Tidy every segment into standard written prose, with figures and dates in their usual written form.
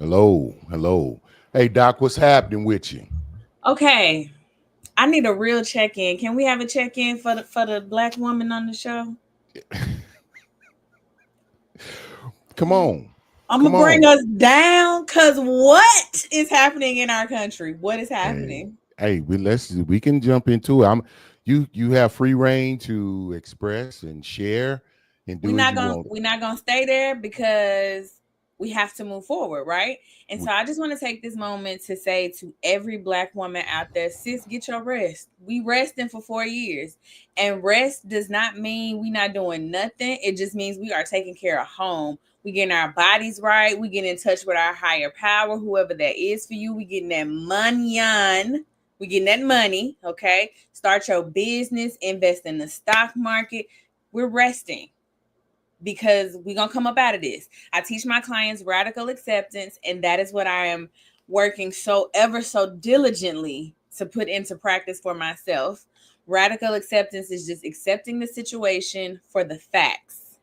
Hello, hello. Hey, Doc, what's happening with you? Okay, I need a real check-in. Can we have a check-in for the black woman on the show? Come on, I'm come gonna bring on. us down because what is happening in our country? What is Hey, happening? we can jump into it. You have free reign to express and share and We're do as not you gonna want. we're not gonna stay there because we have to move forward, right? And so We, I just want to take this moment to say to every black woman out there, sis, get your rest. We resting for 4 years. And rest does not mean we not doing nothing. It just means we are taking care of home. We getting our bodies right. We getting in touch with our higher power, whoever that is for you. We getting that money on. We getting that money, okay? Start your business, invest in the stock market. We're resting because we're going to come up out of this. I teach my clients radical acceptance, and that is what I am working so ever so diligently to put into practice for myself. Radical acceptance is just accepting the situation for the facts,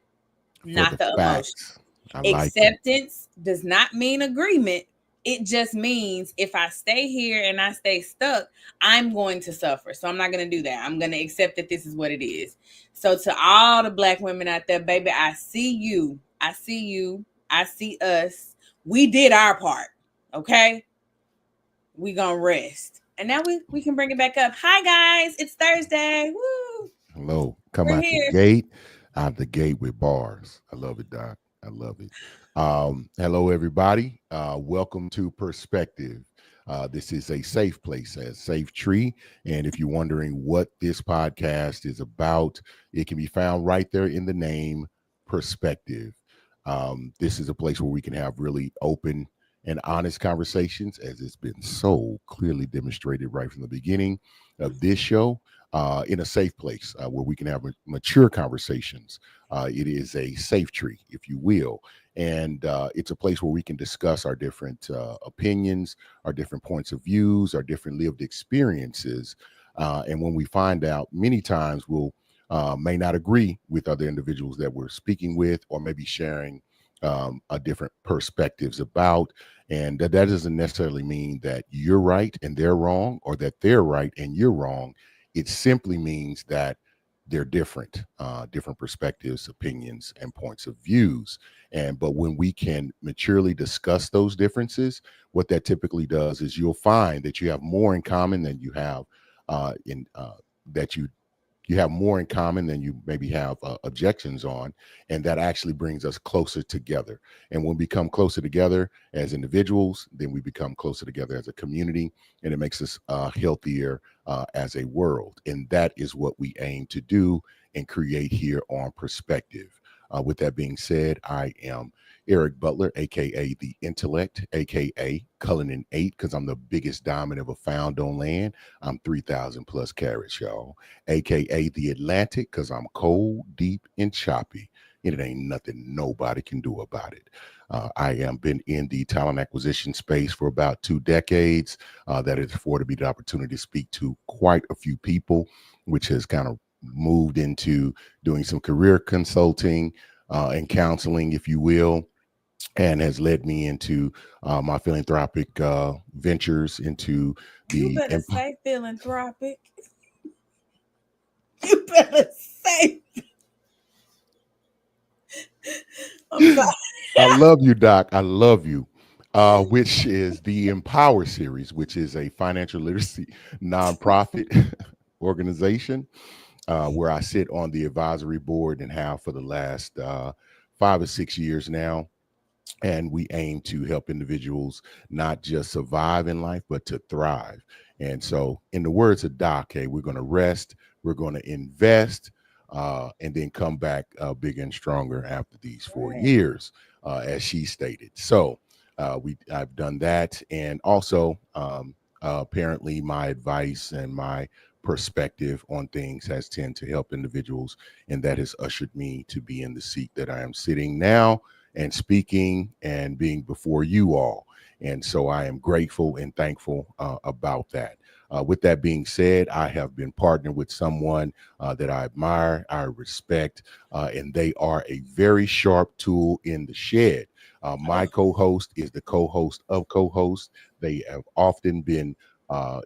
for the not the emotion. facts. I like it. Acceptance does not mean agreement. It just means if I stay here and I stay stuck, I'm going to suffer. So I'm not going to do that. I'm going to accept that this is what it is. So to all the black women out there, baby, I see you. I see you. I see us. We did our part. Okay? We going to rest. And now we can bring it back up. Hi guys, it's Thursday. Woo! Hello. Come We're out the here. gate, out the gate with bars. I love it, Doc. I love it. Hello, everybody. Welcome to Perspective. This is a safe place, a safe tree. And if you're wondering what this podcast is about, it can be found right there in the name, Perspective. This is a place where we can have really open and honest conversations, as it's been so clearly demonstrated right from the beginning of this show, in a safe place where we can have mature conversations. It is a safe tree, if you will. And it's a place where we can discuss our different opinions, our different points of views, our different lived experiences. And when we find out, many times we'll may not agree with other individuals that we're speaking with, or maybe sharing a different perspectives about. And that doesn't necessarily mean that you're right and they're wrong, or that they're right and you're wrong. It simply means that they're different, different perspectives, opinions, and points of views. And but when we can maturely discuss those differences, what that typically does is you'll find that you have more in common than you have in that you have more in common than you maybe have objections on, and that actually brings us closer together. And when we become closer together as individuals, then we become closer together as a community, and it makes us healthier as a world. And that is what we aim to do and create here on Perspective. With that being said, I am Eric Butler, aka the Intellect, aka Cullinan 8, because I'm the biggest diamond ever found on land. I'm 3,000 plus carats, y'all, aka the Atlantic, because I'm cold, deep, and choppy. And it ain't nothing nobody can do about it. I am been in the talent acquisition space for about 2 decades. That has afforded me the opportunity to speak to quite a few people, which has kind of moved into doing some career consulting and counseling, if you will, and has led me into my philanthropic ventures into You the better say philanthropic. You better say. I'm sorry. I love you, Doc. I love you. Which is the Empower series, which is a financial literacy nonprofit organization where I sit on the advisory board and have for the last 5 or 6 years now. And we aim to help individuals not just survive in life, but to thrive. And so, in the words of Doc, hey, we're going to rest, we're going to invest, and then come back bigger and stronger after these four Right. years, as she stated. So, I've done that, and also apparently my advice and my perspective on things has tended to help individuals, and that has ushered me to be in the seat that I am sitting now and speaking and being before you all. And so I am grateful and thankful about that. With that being said, I have been partnered with someone that I admire, I respect, and they are a very sharp tool in the shed. My co-host is the co-host of co-hosts. They have often been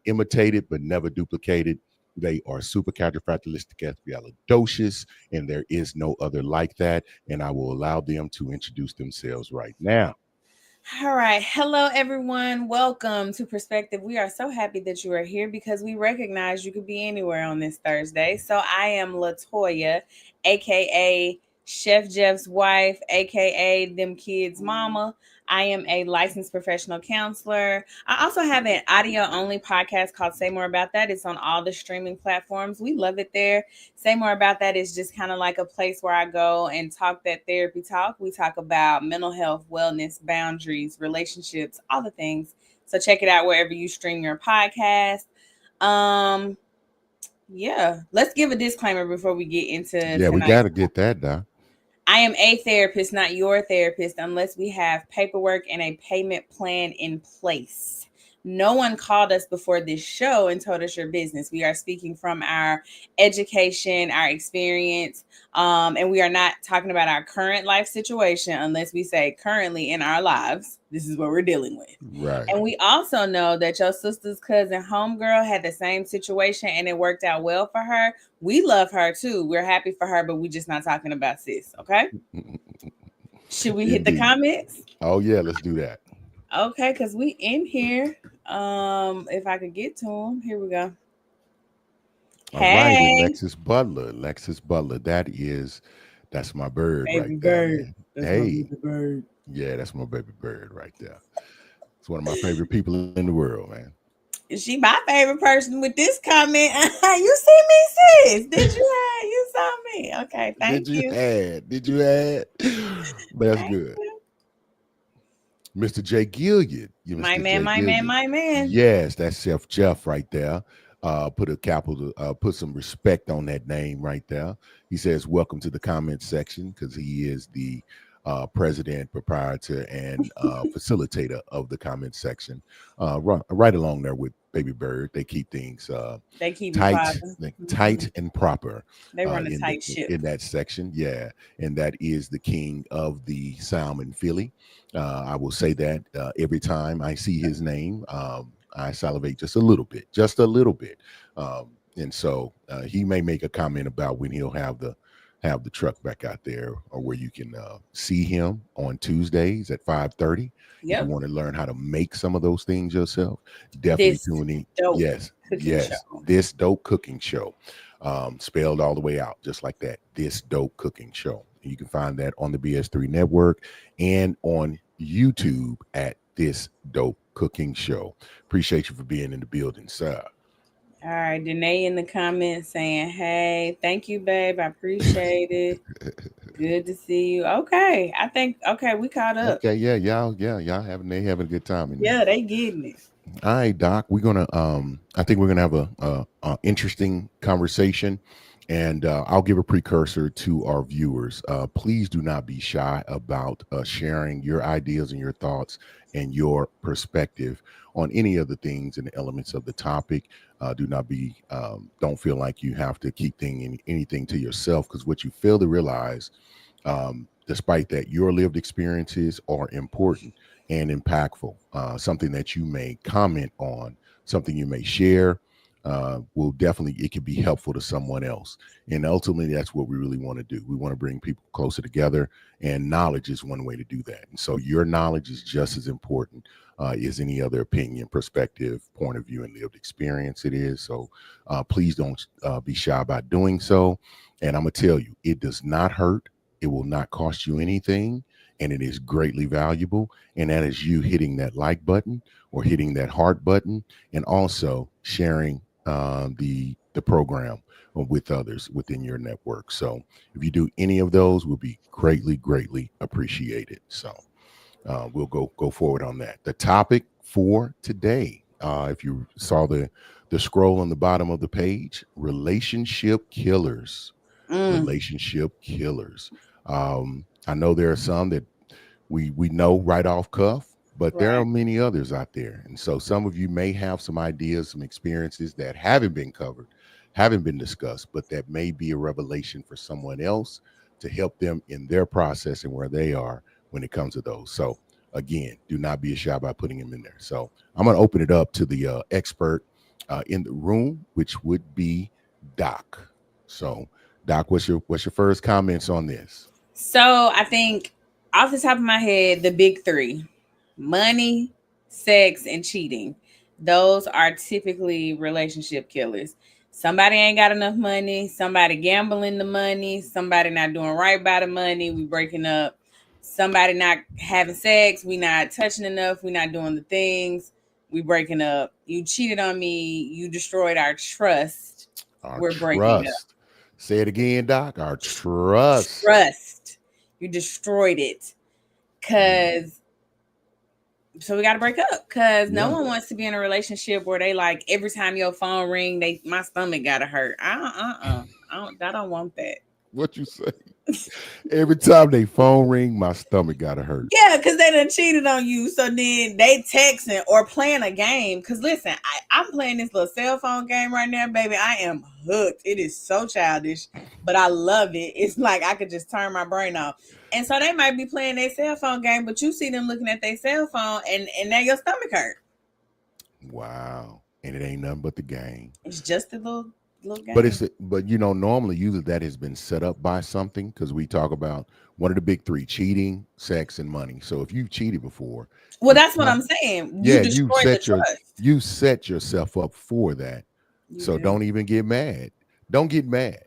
imitated but never duplicated. They are supercalifragilisticexpialidocious, and there is no other like that. And I will allow them to introduce themselves right now. All right. Hello, everyone. Welcome to Perspective. We are so happy that you are here because we recognize you could be anywhere on this Thursday. So I am Latoya, aka Chef Jeff's wife, aka them kids' mama. I am a licensed professional counselor. I also have an audio only podcast called Say More About That. It's on all the streaming platforms. We love it there. Say More About That is just kind of like a place where I go and talk that therapy talk. We talk about mental health, wellness, boundaries, relationships, all the things. So check it out wherever you stream your podcast. Um, yeah, let's give a disclaimer before we get into Yeah, we tonight's. got to get that done. I am a therapist, not your therapist, unless we have paperwork and a payment plan in place. No one called us before this show and told us your business. We are speaking from our education, our experience, and we are not talking about our current life situation unless we say currently in our lives, this is what we're dealing with. Right. And we also know that your sister's cousin, homegirl, had the same situation and it worked out well for her. We love her too. We're happy for her, but we just not talking about sis. Okay. Should we hit the Indeed. comments? Oh yeah, let's do that. Okay, because we in here. If I could get to them, here we go. All right, Hey, Alexis Butler. Alexis Butler. That's my bird right baby there, bird. man. That's my Hey, baby bird. yeah, that's my baby bird right there. It's one of my favorite people in the world, man. She my favorite person with this comment. You see me, sis? Did you? You saw me. Okay, thank you. Did you add? That's Thank good. you. Mr. J. Gilliard. You My Mr. man, J. my man, Gilliard. my man. Yes, that's Chef Jeff right there. Put some respect on that name right there. He says, welcome to the comment section because he is the president, proprietor, and facilitator of the comment section. Right along there with Baby Bird. They keep things They keep it tight, popping. tight and proper They run a tight ship. in that section. Yeah, and that is the king of the Salmon Philly. I will say that every time I see his name, I salivate just a little bit, just a little bit. And so he may make a comment about when he'll have the truck back out there, or where you can see him on Tuesdays at 5:30. If you Yep. want to learn how to make some of those things yourself, definitely This tune in. dope Yes, cooking yes, show. this dope cooking show, spelled all the way out, just like that. This dope cooking show. You can find that on the BS3 network and on YouTube at This Dope Cooking Show. Appreciate you for being in the building, sir. All right, Danae in the comments saying, "Hey, thank you, babe. I appreciate it. Good to see you." Okay, I think we caught up. Okay, y'all having a good time in there. Yeah, they getting it. All right, Doc. I think we're gonna have a interesting conversation, and I'll give a precursor to our viewers. Please do not be shy about sharing your ideas and your thoughts and your perspective on any of the things and the elements of the topic. Don't feel like you have to keep anything to yourself, because what you fail to realize, despite that, your lived experiences are important and impactful. Something that you may comment on, something you may share, will definitely, it could be helpful to someone else. And ultimately, that's what we really want to do. We want to bring people closer together, and knowledge is one way to do that. And so your knowledge is just as important as any other opinion, perspective, point of view, and lived experience it is. So please don't be shy about doing so. And I'm going to tell you, it does not hurt. It will not cost you anything, and it is greatly valuable. And that is you hitting that like button or hitting that heart button, and also sharing the program with others within your network. So if you do any of those, will be greatly appreciated. So we'll go forward on that. The topic for today, if you saw the scroll on the bottom of the page, relationship killers. Mm, Relationship killers. I know there are some that we know right off cuff, but there right. are many others out there. And so some of you may have some ideas, some experiences that haven't been covered, haven't been discussed, but that may be a revelation for someone else to help them in their process and where they are when it comes to those. So again, do not be shy by putting them in there. So I'm going to open it up to the expert in the room, which would be Doc. So Doc, what's your first comments on this? So I think off the top of my head, the big three: money, sex, and cheating. Those are typically relationship killers. Somebody ain't got enough money, somebody gambling the money, somebody not doing right by the money, we breaking up. Somebody not having sex, we not touching enough, we not doing the things, we breaking up. You cheated on me, you destroyed our trust, Our we're breaking up. trust. Say it again, Doc. Our trust. Trust. You destroyed it. Mm, Cause so we gotta break up. Cause no yeah. one wants to be in a relationship where they like every time your phone ring, my stomach gotta hurt. I don't want that. What you say? Every time they phone ring, my stomach gotta hurt. Yeah, because they done cheated on you. So then they texting or playing a game. Because listen, I'm playing this little cell phone game right now, baby. I am hooked. It is so childish, but I love it. It's like I could just turn my brain off. And so they might be playing their cell phone game, but you see them looking at their cell phone and now your stomach hurt. Wow. And it ain't nothing but the game. It's just a little But game. but normally usually that has been set up by something because we talk about one of the big three: cheating, sex, and money. So if you've cheated before, Well, you that's what prob- I'm saying. You yeah, destroyed the trust. you set yourself up for that. You So did. don't even get mad. Don't get mad.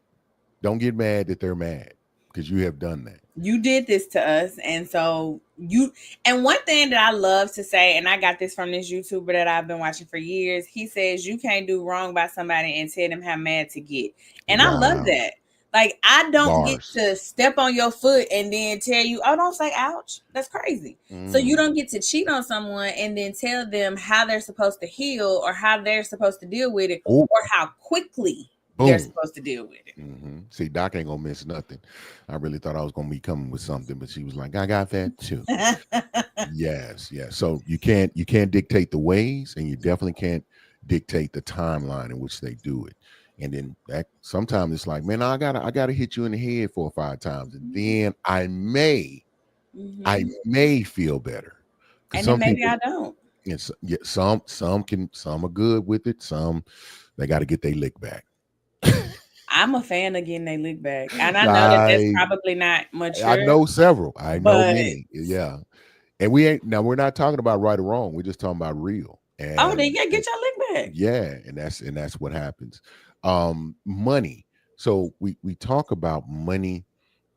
Don't get mad that they're mad because you have done that. You did this to us, and so you. And one thing that I love to say, and I got this from this YouTuber that I've been watching for years, he says you can't do wrong by somebody and tell them how mad to get. And I love Wow. that. Like, I don't get Bars. to step on your foot and then tell you, oh, don't say ouch. That's crazy. So you Mm. don't get to cheat on someone and then tell them how they're supposed to heal or how they're supposed to deal with it Oh, or how quickly they're boom. supposed to deal with See, Doc ain't gonna miss nothing. I really thought I was gonna be coming with something, but she was like, "I got that too." it. Yes, yes. So you can't dictate the ways, and you definitely can't dictate the timeline in which they do it. And then that sometimes it's like, man, I gotta hit you in the head 4 or 5 times, and then I Hmm. may feel better because And then some maybe people, I don't. it's yeah, some are good with it, some they got to get their lick back. I'm a fan of getting they lick back, and I know that that's I probably not I mature, know several. I know but many. Yeah. And we ain't now we're not talking about right or wrong. We're just talking about real. oh, then yeah, And get your lick back. yeah, and that's what happens. Money. So we talk about money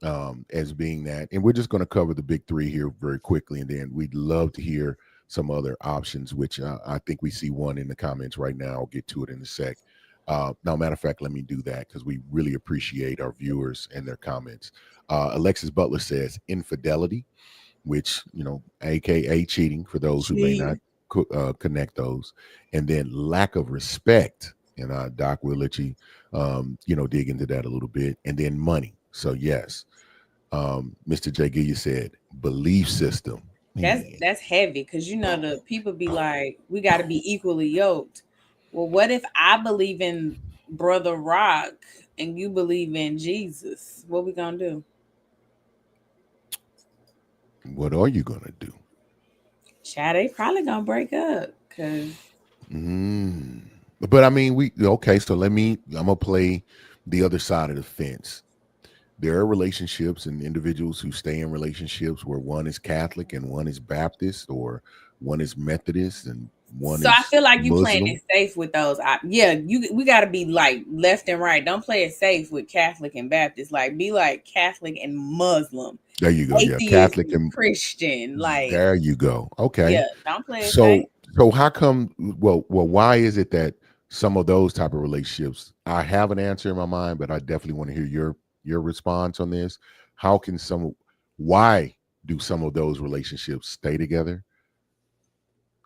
as being that, and we're just going to cover the big three here very quickly, and then we'd love to hear some other options, which I think we see one in the comments right now. I'll get to it in a sec. Now, matter of fact, let me do that because we really appreciate our viewers and their comments. Alexis Butler says infidelity, which aka cheating for those who may not Cheating. connect those, and then lack of respect. And Doc will let you dig into that a little bit, and then money. So yes, Mr. J. Gillia said belief system. Man, That's heavy because you know the people be like, we got to be equally yoked. Well, what if I believe in Brother Rock and you believe in Jesus? What we gonna do? what are you gonna do? Child, they probably gonna break up because Mm. But I mean, we okay. So I'm gonna play the other side of the fence. There are relationships and individuals who stay in relationships where one is Catholic and one is Baptist, or one is Methodist and one so I is feel like you playing Muslim. it safe with those. Yeah, we got to be like left and right. Don't play it safe with Catholic and Baptist. Like be like Catholic and Muslim, There you go. Yeah, atheist Catholic and and Christian. Like there you go. Okay. yeah, don't play it safe. So how come? Well, why is it that some of those type of relationships? I have an answer in my mind, but I definitely want to hear your response on this. How can some? Why do some of those relationships stay together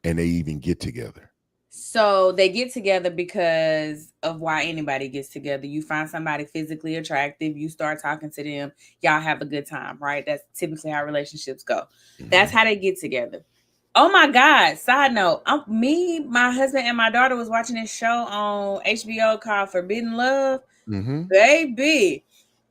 and they even get together? So they get together because of why anybody gets together. You find somebody physically attractive, you start talking to them, y'all have a good time, right? That's typically how relationships go. That's Hmm. how they get together. Oh my God. Side note, my husband, and my daughter was watching this show on HBO called Forbidden Love. Hmm. Baby.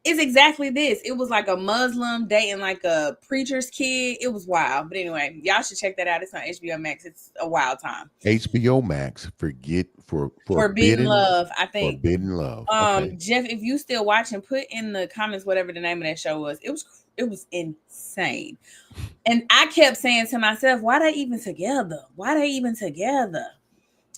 It's exactly this. It was like a Muslim dating like a preacher's kid. It was wild. But anyway, y'all should check that out. It's on HBO Max. It's a wild time. HBO Max, forget for Forbidden Love, I think. forbidden love. Okay. Jeff, if you still watching, put in the comments whatever the name of that show was. It was insane. And I kept saying to myself, why they even together? Why they even together?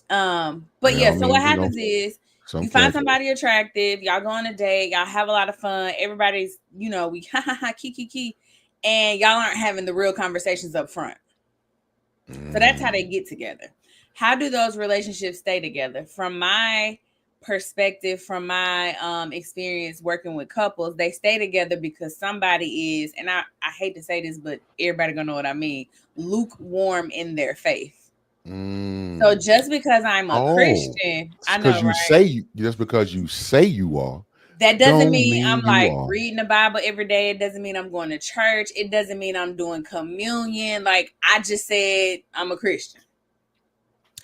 But Well, yeah, I so what mean, happens is some you find cats. somebody attractive, y'all go on a date, y'all have a lot of fun, everybody's, we ha ha ha key, and y'all aren't having the real conversations up front. So that's how they get together. How do those relationships stay together? From my perspective, from my experience working with couples, they stay together because somebody is, and I hate to say this, but everybody gonna know what I mean, lukewarm in their faith. So Mm. just because I'm a Oh, Christian, I know, because right? just because you say you are, That doesn't don't mean mean I'm you like are. reading the Bible every day. It doesn't mean I'm going to church. It doesn't mean I'm doing communion. Like I just said, I'm a Christian.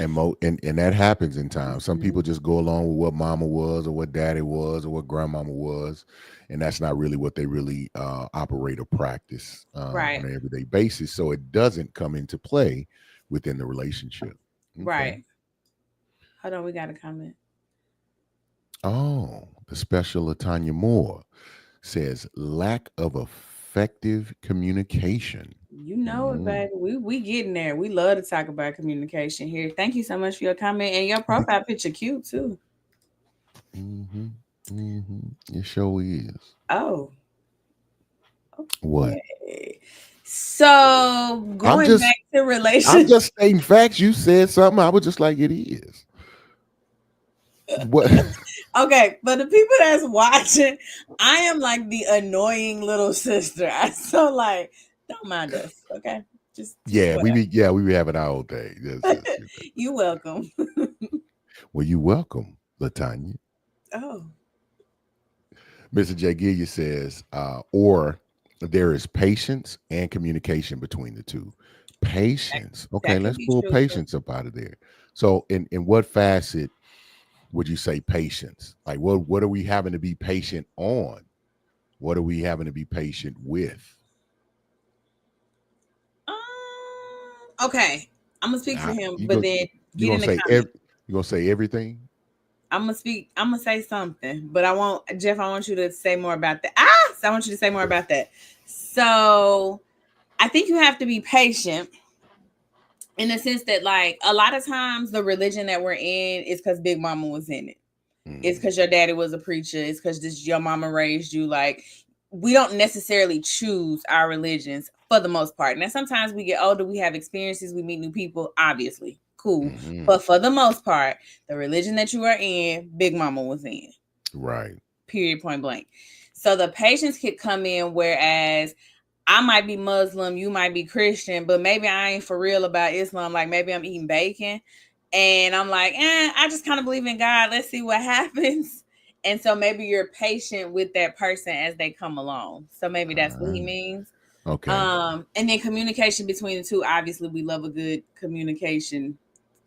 And that happens in time. Some Mhm. people just go along with what mama was or what daddy was or what grandmama was, and that's not really what they really operate or practice on Right, an everyday basis. So it doesn't come into play within the relationship. Okay. right. Hold on, we got a comment. Oh, the special Latanya Moore says lack of effective communication. You know it, Mm. baby. We getting there. We love to talk about communication here. Thank you so much for your comment and your profile picture, cute too. Mm-hmm. Mm-hmm. It sure is. Oh, What? okay. So I'm going just back to I'm relationships. just stating facts. You said something. I was just like, it is. What? Okay, but the people that's watching, I am like the annoying little sister. I so like, don't mind us, okay? Just Yeah, whatever. we be having our own day. You welcome. Well, you welcome, Latanya. Oh, Mr. J. Gillia says, or there is patience and communication between the two. that, Patience. Okay, that could let's be pull true too. patience up out of there. So, in what facet would you say patience? Like, what are we having to be patient on? What are we having to be patient with? Okay, I'm gonna speak for I, him, you but go. then You get gonna in the say comments. you gonna say everything? I'm gonna speak. I'm gonna say something, but I won't. Jeff, I want you to say more about that. So I want you to say more about that. So I think you have to be patient in the sense that, like, a lot of times the religion that we're in is because Big Mama was in it. It's Mm, because your daddy was a preacher. It's because this your mama raised you. Like, we don't necessarily choose our religions for the most part. Now, sometimes we get older, we have experiences, we meet new people. Obviously, cool. hmm. But for the most part, the religion that you are in, Big Mama was in. Right. Period. Point blank. So the patience could come in, whereas I might be Muslim, you might be Christian, but maybe I ain't for real about Islam. Like maybe I'm eating bacon and I'm like, I just kind of believe in God. Let's see what happens. And so maybe you're patient with that person as they come along. So maybe that's what he Ah, means. okay. And then communication between the two. Obviously, we love a good communication,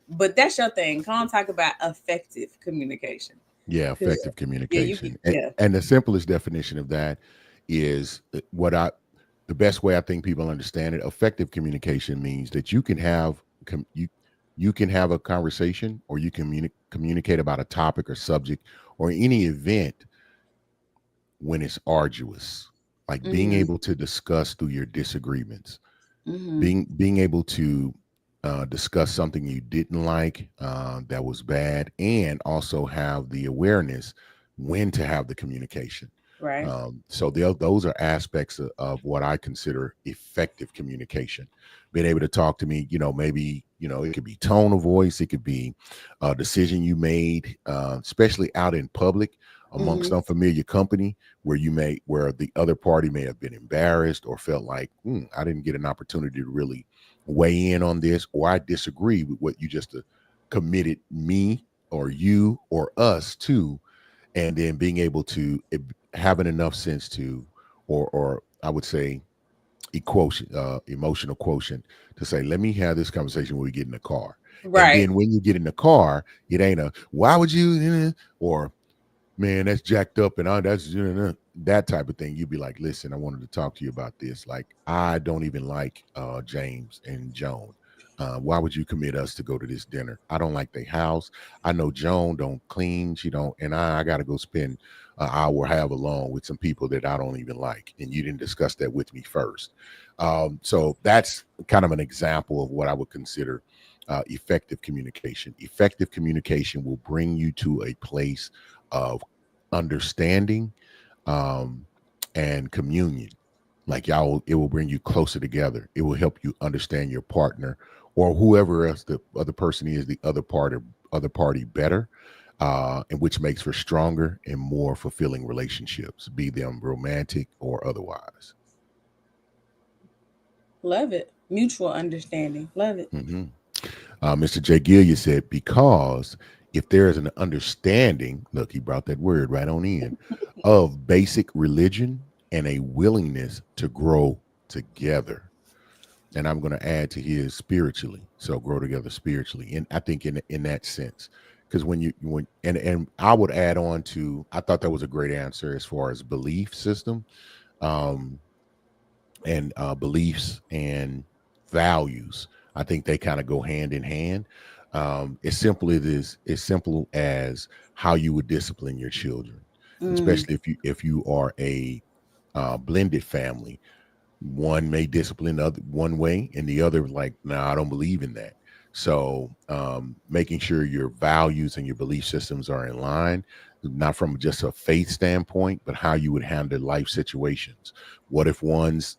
but that's your thing. Come on, talk about effective communication. Yeah, Because effective yeah, you can, communication. yeah. And the simplest definition of that is the best way I think people understand it. Effective communication means that you can have you can have a conversation or you can communicate about a topic or subject or any event when it's arduous, like being Mm-hmm. able to discuss through your disagreements, Mm-hmm. being able to discuss something you didn't like that was bad, and also have the awareness when to have the communication. Right. So those are aspects of what I consider effective communication. Being able to talk to me, maybe it could be tone of voice, it could be a decision you made, especially out in public amongst Mm-hmm. unfamiliar company, where the other party may have been embarrassed or felt like I didn't get an opportunity to really weigh in on this, or I disagree with what you just committed me or you or us to, and then being able to having enough sense to, or I would say emotional quotient to say, let me have this conversation when we get in the car. And Right. then when you get in the car, it ain't a why would you or man, that's jacked up and that's that type of thing, you'd be like, listen, I wanted to talk to you about this. Like, I don't even like James and Joan. Why would you commit us to go to this dinner? I don't like their house. I know Joan don't clean. She don't, and I got to go spend an hour, have alone with some people that I don't even like. And you didn't discuss that with me first. So that's kind of an example of what I would consider effective communication. Effective communication will bring you to a place of understanding um, and communion. Like y'all, it will bring you closer together. It will help you understand your partner or whoever else the other person is, the other party better, and which makes for stronger and more fulfilling relationships, be them romantic or otherwise. Love it. Mutual understanding. Love it. Hmm. Mr. J. Gilliard said, because if there is an understanding, look, he brought that word right on in, of basic religion and a willingness to grow together. And I'm going to add to his spiritually. So grow together spiritually. And I think in that sense, because and I would add on to, I thought that was a great answer as far as belief system. Um, and beliefs and values. I think they kind of go hand in hand. As simple as how you would discipline your children, Mm, especially if you are a blended family. One may discipline the other one way, and the other like, no, I don't believe in that. So making sure your values and your belief systems are in line, not from just a faith standpoint, but how you would handle life situations. What if one's,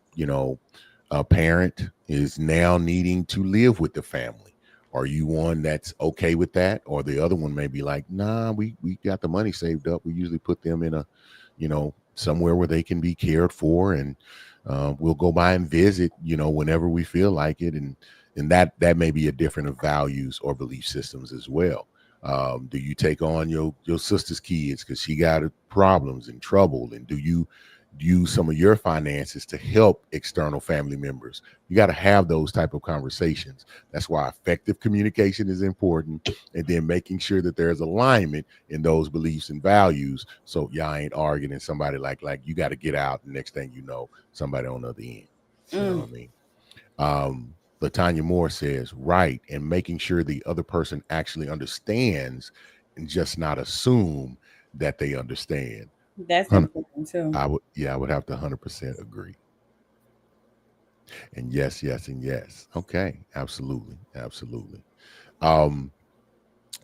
a parent is now needing to live with the family? Are you one that's okay with that? Or the other one may be like, nah, we got the money saved up. We usually put them in a, somewhere where they can be cared for, and we'll go by and visit, whenever we feel like it. And that may be a different of values or belief systems as well. Do you take on your sister's kids because she got problems and trouble, and do you use some of your finances to help external family members? You got to have those type of conversations. That's why effective communication is important, and then making sure that there's alignment in those beliefs and values, so y'all ain't arguing and somebody like you got to get out, and next thing you know, somebody on the other end. You know mm. what I mean? Latanya Moore says, right, and making sure the other person actually understands and just not assume that they understand. That's important too. I would have to 100% agree. And yes, yes, and yes. Okay, absolutely, absolutely. Um,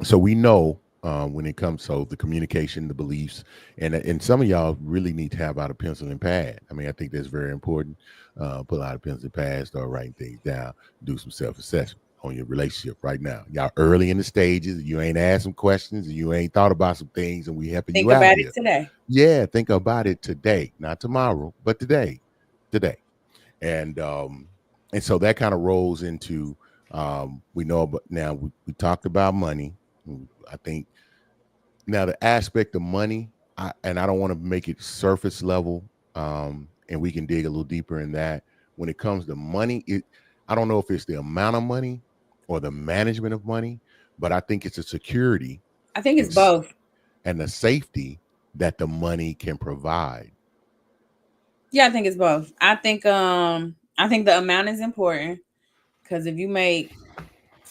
so we know when it comes, so the communication, the beliefs, and some of y'all really need to have out a pencil and pad. I mean, I think that's very important. Pull out a pencil and pad, start writing things down, do some self-assessment on your relationship right now. Y'all early in the stages, you ain't asked some questions, and you ain't thought about some things, and we helping Think you out about it here. today. Yeah, think about it today, not tomorrow, but today. And so that kind of rolls into, we know about now, we talked about money. I think now the aspect of money, and I don't want to make it surface level, and we can dig a little deeper in that. When it comes to money, I don't know if it's the amount of money or the management of money, but I think it's a security I think it's and both. and the safety that the money can provide. Yeah, I think it's both. I think the amount is important because if you make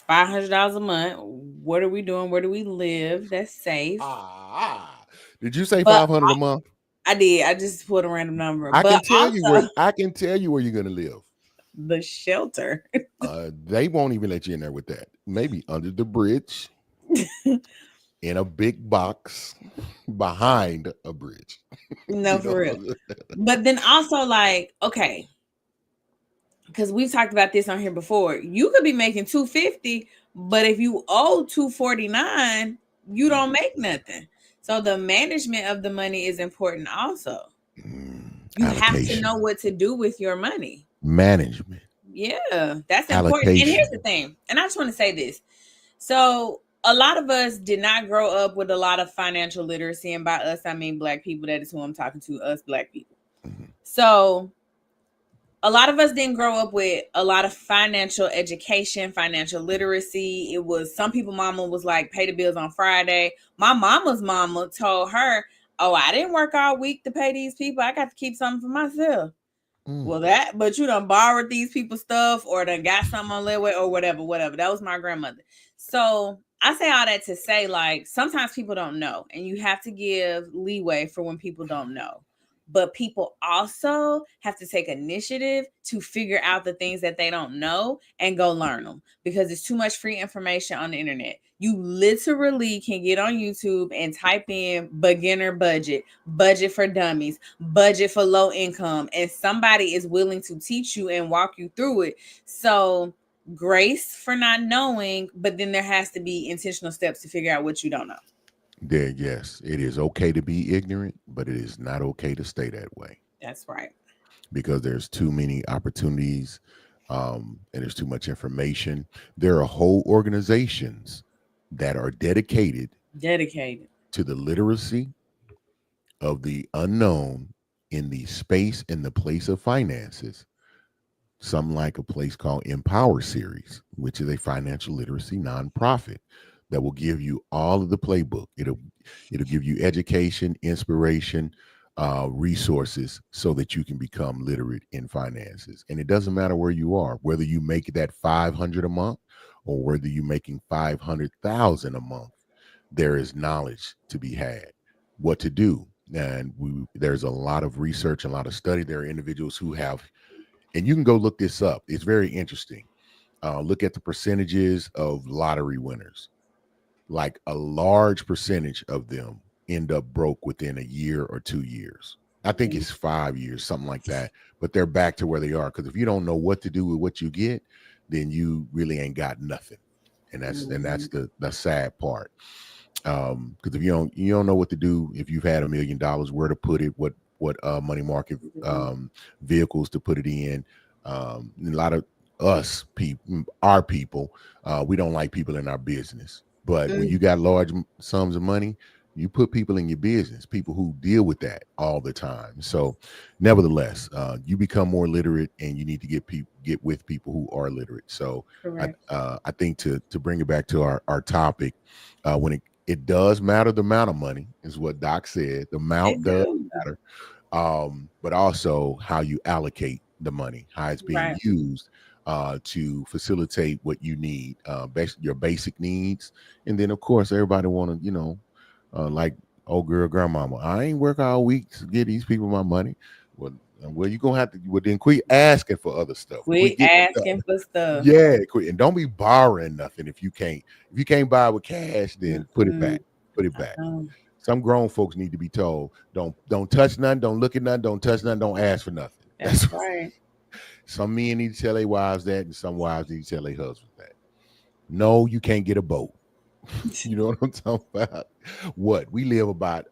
$500 a month, what are we doing? Where do we live? That's safe. Ah, did you say But 500 a month? I did. I just put a random number. I But can tell you where also you're going to live. the shelter. They won't even let you in there with that. Maybe under the bridge in a big box behind a bridge. No, you for real. know. But then also like, okay, because we've talked about this on here before. You could be making 250, but if you owe 249, you don't Mhm. make nothing. So the management of the money is important also. You have to know Allocation, what to do with your money. management, Yeah, that's important. And here's the allocation. thing, and I just want to say this. So, a lot of us did not grow up with a lot of financial literacy. And by us, I mean black people. That is who I'm talking to, us black people. Mhm. So, a lot of us didn't grow up with a lot of financial education, financial literacy. It was some people, mama was like, pay the bills on Friday. My mama's mama told her, Oh, I didn't work all week to pay these people. I got to keep something for myself. Mm, Well, but you done borrowed these people's stuff or done got something on their way or whatever. That was my grandmother. So I say all that to say, like, sometimes people don't know, and you have to give leeway for when people don't know. But people also have to take initiative to figure out the things that they don't know and go learn them because it's too much free information on the internet. You literally can get on YouTube and type in beginner budget, budget for dummies, budget for low income, and somebody is willing to teach you and walk you through it. So, grace for not knowing, but then there has to be intentional steps to figure out what you don't know. there, yes, it is okay to be ignorant, but it is not okay to stay that way That's right. because there's too many opportunities, and there's too much information. There are whole organizations that are dedicated Dedicated. to the literacy of the unknown in the space and the place of finances. Some like a place called Empower Series, which is a financial literacy nonprofit that will give you all of the playbook. It'll give you education, inspiration, resources so that you can become literate in finances. And it doesn't matter where you are, whether you make that 500 a month or whether you're making 500,000 a month. There is knowledge to be had, what to do. And there's a lot of research, a lot of study. There are individuals who have, and you can go look this up. It's very interesting. Look at the percentages of lottery winners. Like a large percentage of them end up broke within a year or 2 years. I think it's 5 years, something like that. But they're back to where they are. Because if you don't know what to do with what you get, then you really ain't got nothing. And that's the sad part. Because if you don't know what to do, if you've had $1 million, where to put it, what money market vehicles to put it in. A lot of us people, our people, we don't like people in our business. But when you got large sums of money, you put people in your business, people who deal with that all the time. So, nevertheless, you become more literate, and you need to get with people who are literate. So, Correct. I think to bring it back to our topic, when it does matter, the amount of money is what Doc said. The amount It does do. matter, but also how you allocate the money, how it's being Right. used to facilitate what you need, your basic needs, and then of course everybody want to, like old girl grandmama. I ain't work all week to get these people my money. Well, you gonna have to. Well, then quit asking for other stuff. Quit Quit getting stuff. asking for stuff. Yeah, quit, and don't be borrowing nothing if you can't. If you can't buy with cash, then put it Mm-mm. back. Put it back. Um, Some grown folks need to be told, don't touch nothing, don't look at nothing, don't touch nothing, don't ask for nothing. that's That's right. some men need to tell their wives that, and some wives need to tell their husbands that. No, you can't get a boat. You know what I'm talking about? What? We live about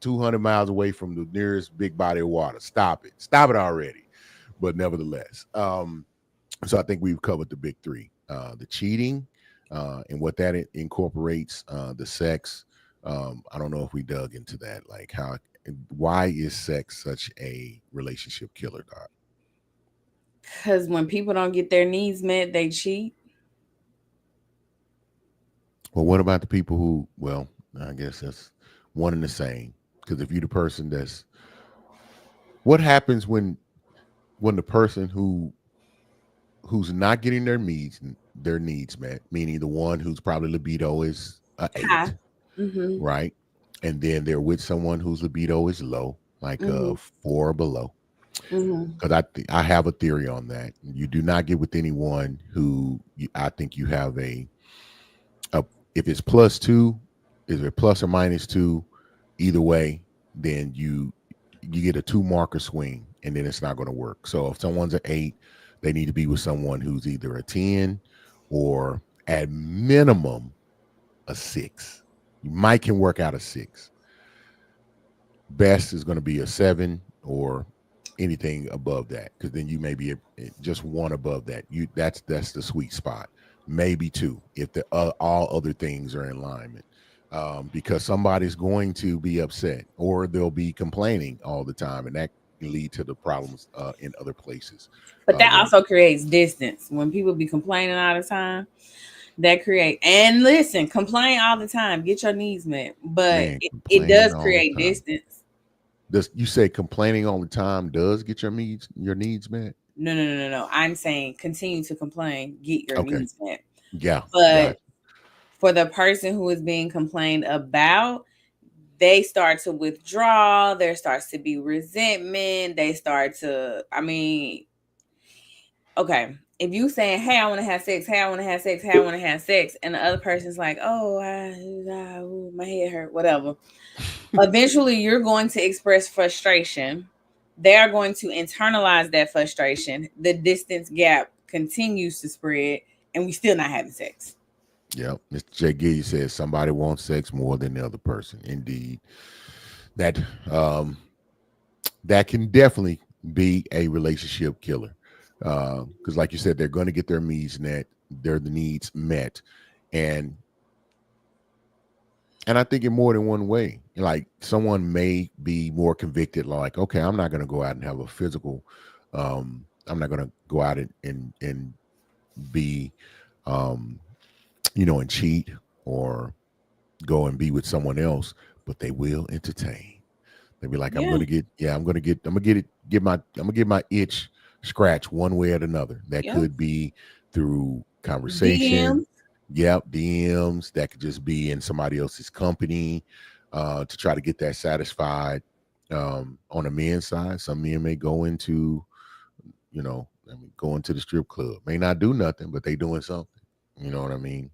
200 miles away from the nearest big body of water. Stop it. Stop it already. But nevertheless, so I think we've covered the big three: the cheating, and what that incorporates, the sex. I don't know if we dug into that, like why is sex such a relationship killer, Doc? Because when people don't get their needs met, they cheat. Well, what about the people who? Well, I guess that's one and the same. Because if you're the person that's, what happens when the person who's not getting their needs met, meaning the one whose probably libido is a Hi. 8, Mm-hmm. right? And then they're with someone whose libido is low, like Mm-hmm. a 4 or below. Mm-hmm. Because I have a theory on that. You do not get with anyone who I think you have a if it's +2, is it plus or -2? Either way, then you get a 2 marker swing, and then it's not going to work. So if someone's an 8, they need to be with someone who's either a 10 or at minimum a 6. You might can work out a 6. Best is going to be a 7 or anything above that, because then you may be just one above that. That's the sweet spot. Maybe 2 if the all other things are in alignment. Because somebody's going to be upset, or they'll be complaining all the time, and that can lead to the problems in other places. But that When also creates distance when people be complaining all the time. That create, and listen, complain all the time, get your needs met, but Man, it does complaining all create the time. distance. Does you say complaining all the time does get your needs met? No, no, no, no, no. I'm saying continue to complain, get your Okay. needs met. Yeah, But got for the person who is being complained about, they start to withdraw. There starts to be resentment. They start to, I mean, okay. If you saying, "Hey, I want to have sex," "Hey, I want to have sex," "Hey, I want to have sex," and the other person's like, "Oh, ooh, my head hurt," whatever. Eventually, you're going to express frustration. They are going to internalize that frustration. The distance gap continues to spread, and we still not having sex. Yep. Mr. J. Giddy says somebody wants sex more than the other person. Indeed. That um that can definitely be a relationship killer. Because like you said, they're going to get their needs met. And I think in more than one way. Like someone may be more convicted, like, okay, I'm not gonna go out and have a physical I'm not gonna go out and be um and cheat or go and be with someone else, but they will entertain. They'll be like, Yeah. I'm gonna get my itch scratched one way or another. That Yep. could be through conversation. DM. Yep, DMs. That could just be in somebody else's company to try to get that satisfied. On the men's side, some men may go into, go into the strip club. May not do nothing, but they doing something. You know what I mean?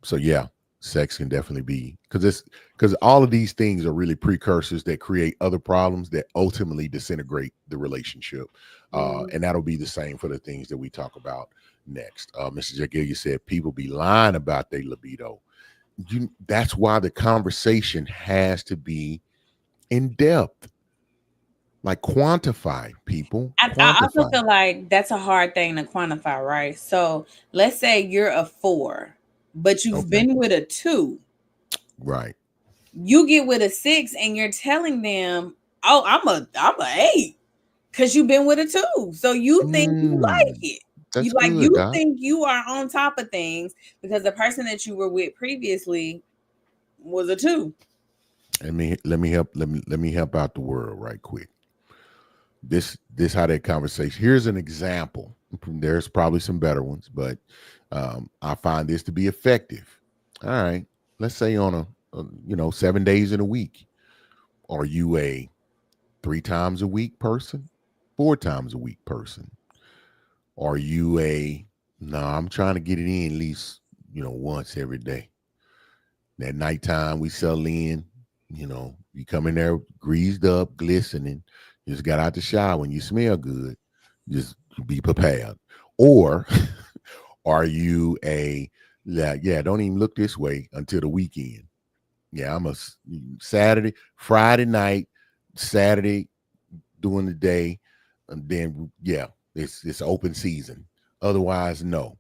So yeah, sex can definitely be because all of these things are really precursors that create other problems that ultimately disintegrate the relationship. Mm. And that'll be the same for the things that we talk about next. Mr. Jagilia said people be lying about their libido. That's why the conversation has to be in depth, like quantify people, I also quantify. feel like that's a hard thing to quantify, right? So let's say you're a 4, but you've Okay, been with a 2. right. You get with a 6, and you're telling them, "Oh, I'm a 8," because you've been with a 2. So you think you like Mm, it. that's good, You Doc. think you are on top of things because the person that you were with previously was a 2. Let me help out the world right quick. This how that conversation. Here's an example. There's probably some better ones, but I find this to be effective. All right, let's say on a 7 days in a week. Are you a 3 times a week person, 4 times a week person? Are you a no? I'm trying to get it in at least once every day. That nighttime we settle in, you come in there greased up, glistening. You just got out the shower and you smell good. Just be prepared. Or are you a yeah, don't even look this way until the weekend. Yeah, Saturday, Friday night, Saturday during the day, and then yeah, it's open season. Otherwise, no.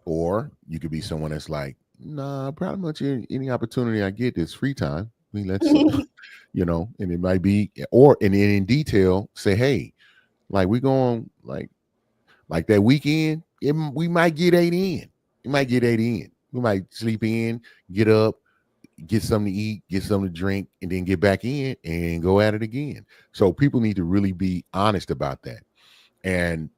Or you could be someone that's like, nah, pretty much any opportunity I get is free time. I mean, let's, and it might be, or and then in detail say, hey, like we going like that weekend, we might get 8 in. We might get 8 in. We might sleep in, get up, get something to eat, get something to drink, and then get back in and go at it again. So people need to really be honest about that. And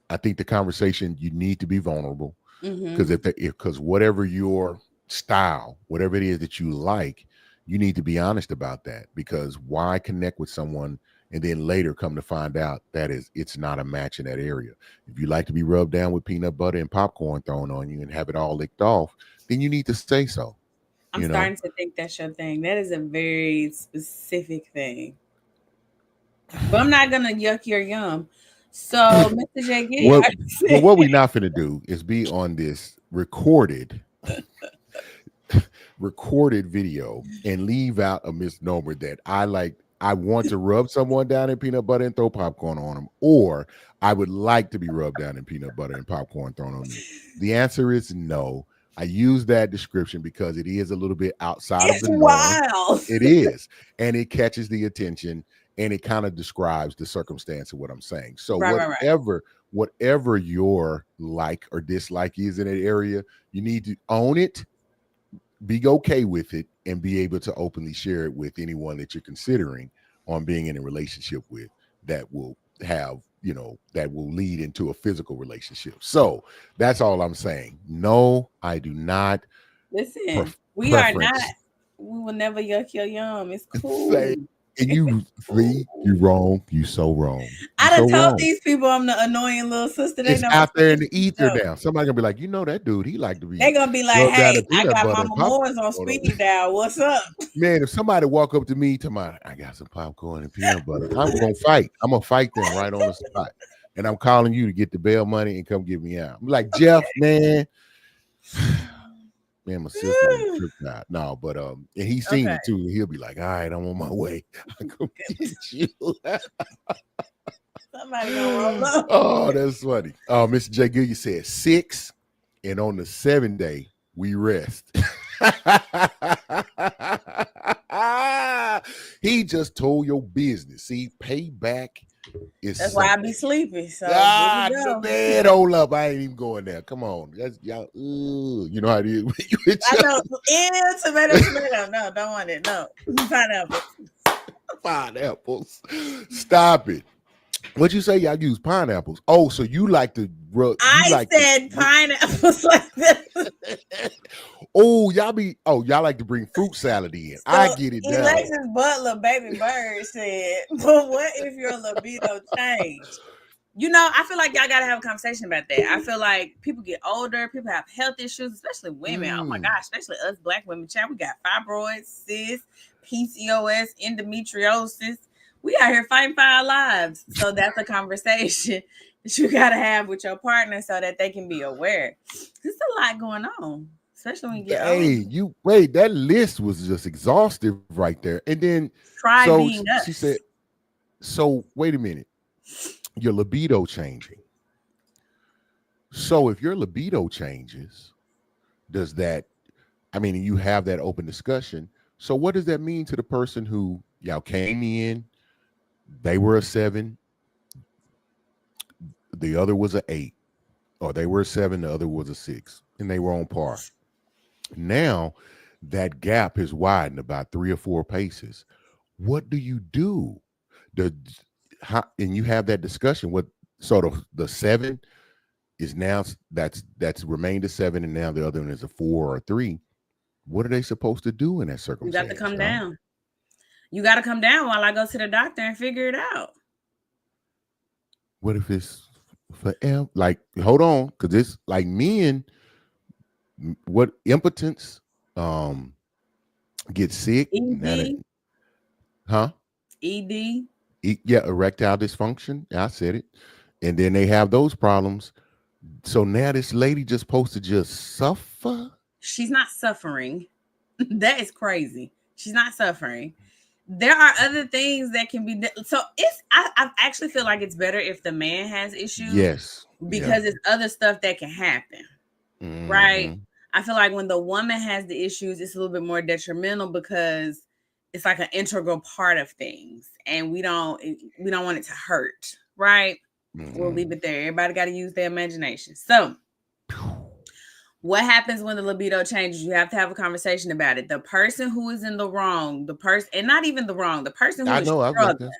I think the conversation, you need to be vulnerable because Mm-hmm. because whatever your style, whatever it is that you like, you need to be honest about that. Because why connect with someone and then later come to find out that it's not a match in that area? If you like to be rubbed down with peanut butter and popcorn thrown on you and have it all licked off, then you need to say so. I'm You know starting to think that's your thing. That is a very specific thing. But I'm not gonna yuck your yum. So, Mr. J. Giddy, what? are But you what we not finna do is be on this recorded video and leave out a misnomer that I want to rub someone down in peanut butter and throw popcorn on them, or I would like to be rubbed down in peanut butter and popcorn thrown on me. The answer is no. I use that description because it is a little bit outside of it's the norm. wild. It is, and it catches the attention. and it kind of describes the circumstance of what I'm saying. So Right. whatever your like or dislike is in that area, you need to own it, be okay with it, and be able to openly share it with anyone that you're considering on being in a relationship with, that will have, that will lead into a physical relationship. So that's all I'm saying. No, I do not Listen, we are not. preference We will never yuck your yum. It's say, cool. and you see, you wrong. You so wrong. You I so done told wrong. these people I'm the annoying little sister. They It's know my out there in the signature ether joke. now. Somebody gonna be like, that dude, he like to They be gonna be like, rubbed down "Hey, in I peanut got butter and Mama Moore's on popcorn. speed dial. What's up?" Man, if somebody walk up to me to I got some popcorn and peanut butter, I'm gonna fight. I'm gonna fight them right on the spot. And I'm calling you to get the bail money and come get me out. I'm like, Jeff, man. Man, my sister done tripped out. No, but and he's seen Okay. it too. He'll be like, all right, I'm on my way. I go get you. Somebody gonna roll up. Oh, that's funny. Mr. J. Good, you said 6, and on the 7th day, we rest. He just told your business. See, payback is That's why I something. be sleepy. So there you go. Man, hold up. I ain't even going there. Come on. That's y'all. You know how it is when you with I your know. Ew, tomato. No, don't want it. No. Pineapple. pineapples. Stop it. What'd you say? Y'all use pineapples. Oh, so you like to rub? You I like said pineapples like this. y'all like to bring fruit salad in. I So get it now. Alexis Butler, baby bird, said, "But what if your libido changed?" I feel like y'all gotta have a conversation about that. I feel like people get older, people have health issues, especially women. Oh my gosh, especially us black women. Child, we got fibroids, cysts, PCOS, endometriosis. We out here fighting for our lives. So that's a conversation that you gotta have with your partner so that they can be aware. There's a lot going on, especially when you get Hey, older. you wait. That list was just exhaustive right there. And then, Try so being she said, us. "So wait a minute, your libido changing. So if your libido changes, does that? I mean, you have that open discussion. So what does that mean to the person who y'all came in? They were a 7, the other was a 8, or they were a 7, the other was a 6, and they were on par. Now that gap is widened about 3 or 4 paces. What do you do? The and you have that discussion. What sort of the 7 is now, that's remained a 7, and now the other one is a 4 or 3. What are they supposed to do in that You got to circumstance, come y'all? down. You got to come down while I go to the doctor and figure it out. What if it's forever? Like, hold on, because it's like men. What impotence? Um, get sick. ED, Huh? ED. Yeah, erectile dysfunction. I said it. And then they have those problems. So now this lady just supposed to just suffer. She's not suffering. That is crazy. She's not suffering. There are other things that can be done. So I actually feel like it's better if the man has issues Yes. Yeah. because it's other stuff that can happen. Right? Hmm. I feel like when the woman has the issues, it's a little bit more detrimental because it's like an integral part of things, and we don't want it to hurt, right? We'll leave Hmm. it there. Everybody got to use their imagination. So, what happens when the libido changes? You have to have a conversation about it. The person who is in the wrong, the person, and not even the wrong, the person who I is know. I was like struggling, this.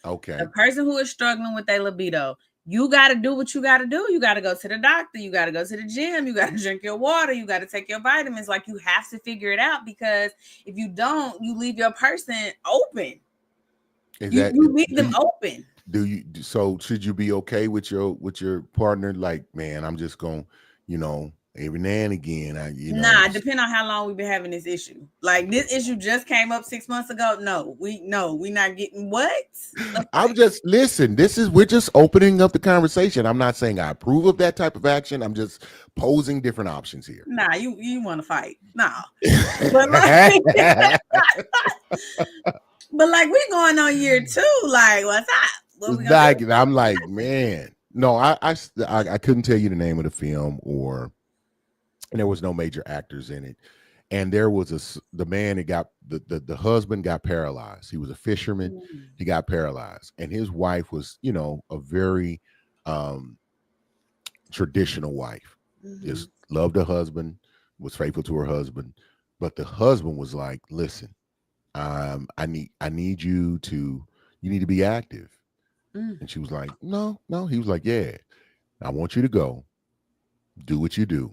the Okay. person who is struggling with their libido, you got to do what you got to do. You got to go to the doctor. You got to go to the gym. You got to drink your water. You got to take your vitamins. Like, you have to figure it out, because if you don't, you leave your person open. Is You that you leave do them you open. so should you be okay with your partner? Like, man, I'm just going, every now and again, Nah, depending on how long we've been having this issue. Like, this issue just came up 6 months ago. No, we not getting what? I'm just listen. We're just opening up the conversation. I'm not saying I approve of that type of action. I'm just posing different options here. Nah, you want to fight? Nah, but like, but like, we going on year 2. Like, what's up? What we gonna do? Like, I'm like, man, no, I couldn't tell you the name of the film, or and there was no major actors in it. and there was the man that got the husband got paralyzed. He was a fisherman. Mm. He got paralyzed, and his wife was, a very um traditional wife. Mhm. Just loved her husband, was faithful to her husband, but the husband was like, listen, I need you need to be active. Mm. And she was like, no, no. He was like, yeah, I want you to go do what you do,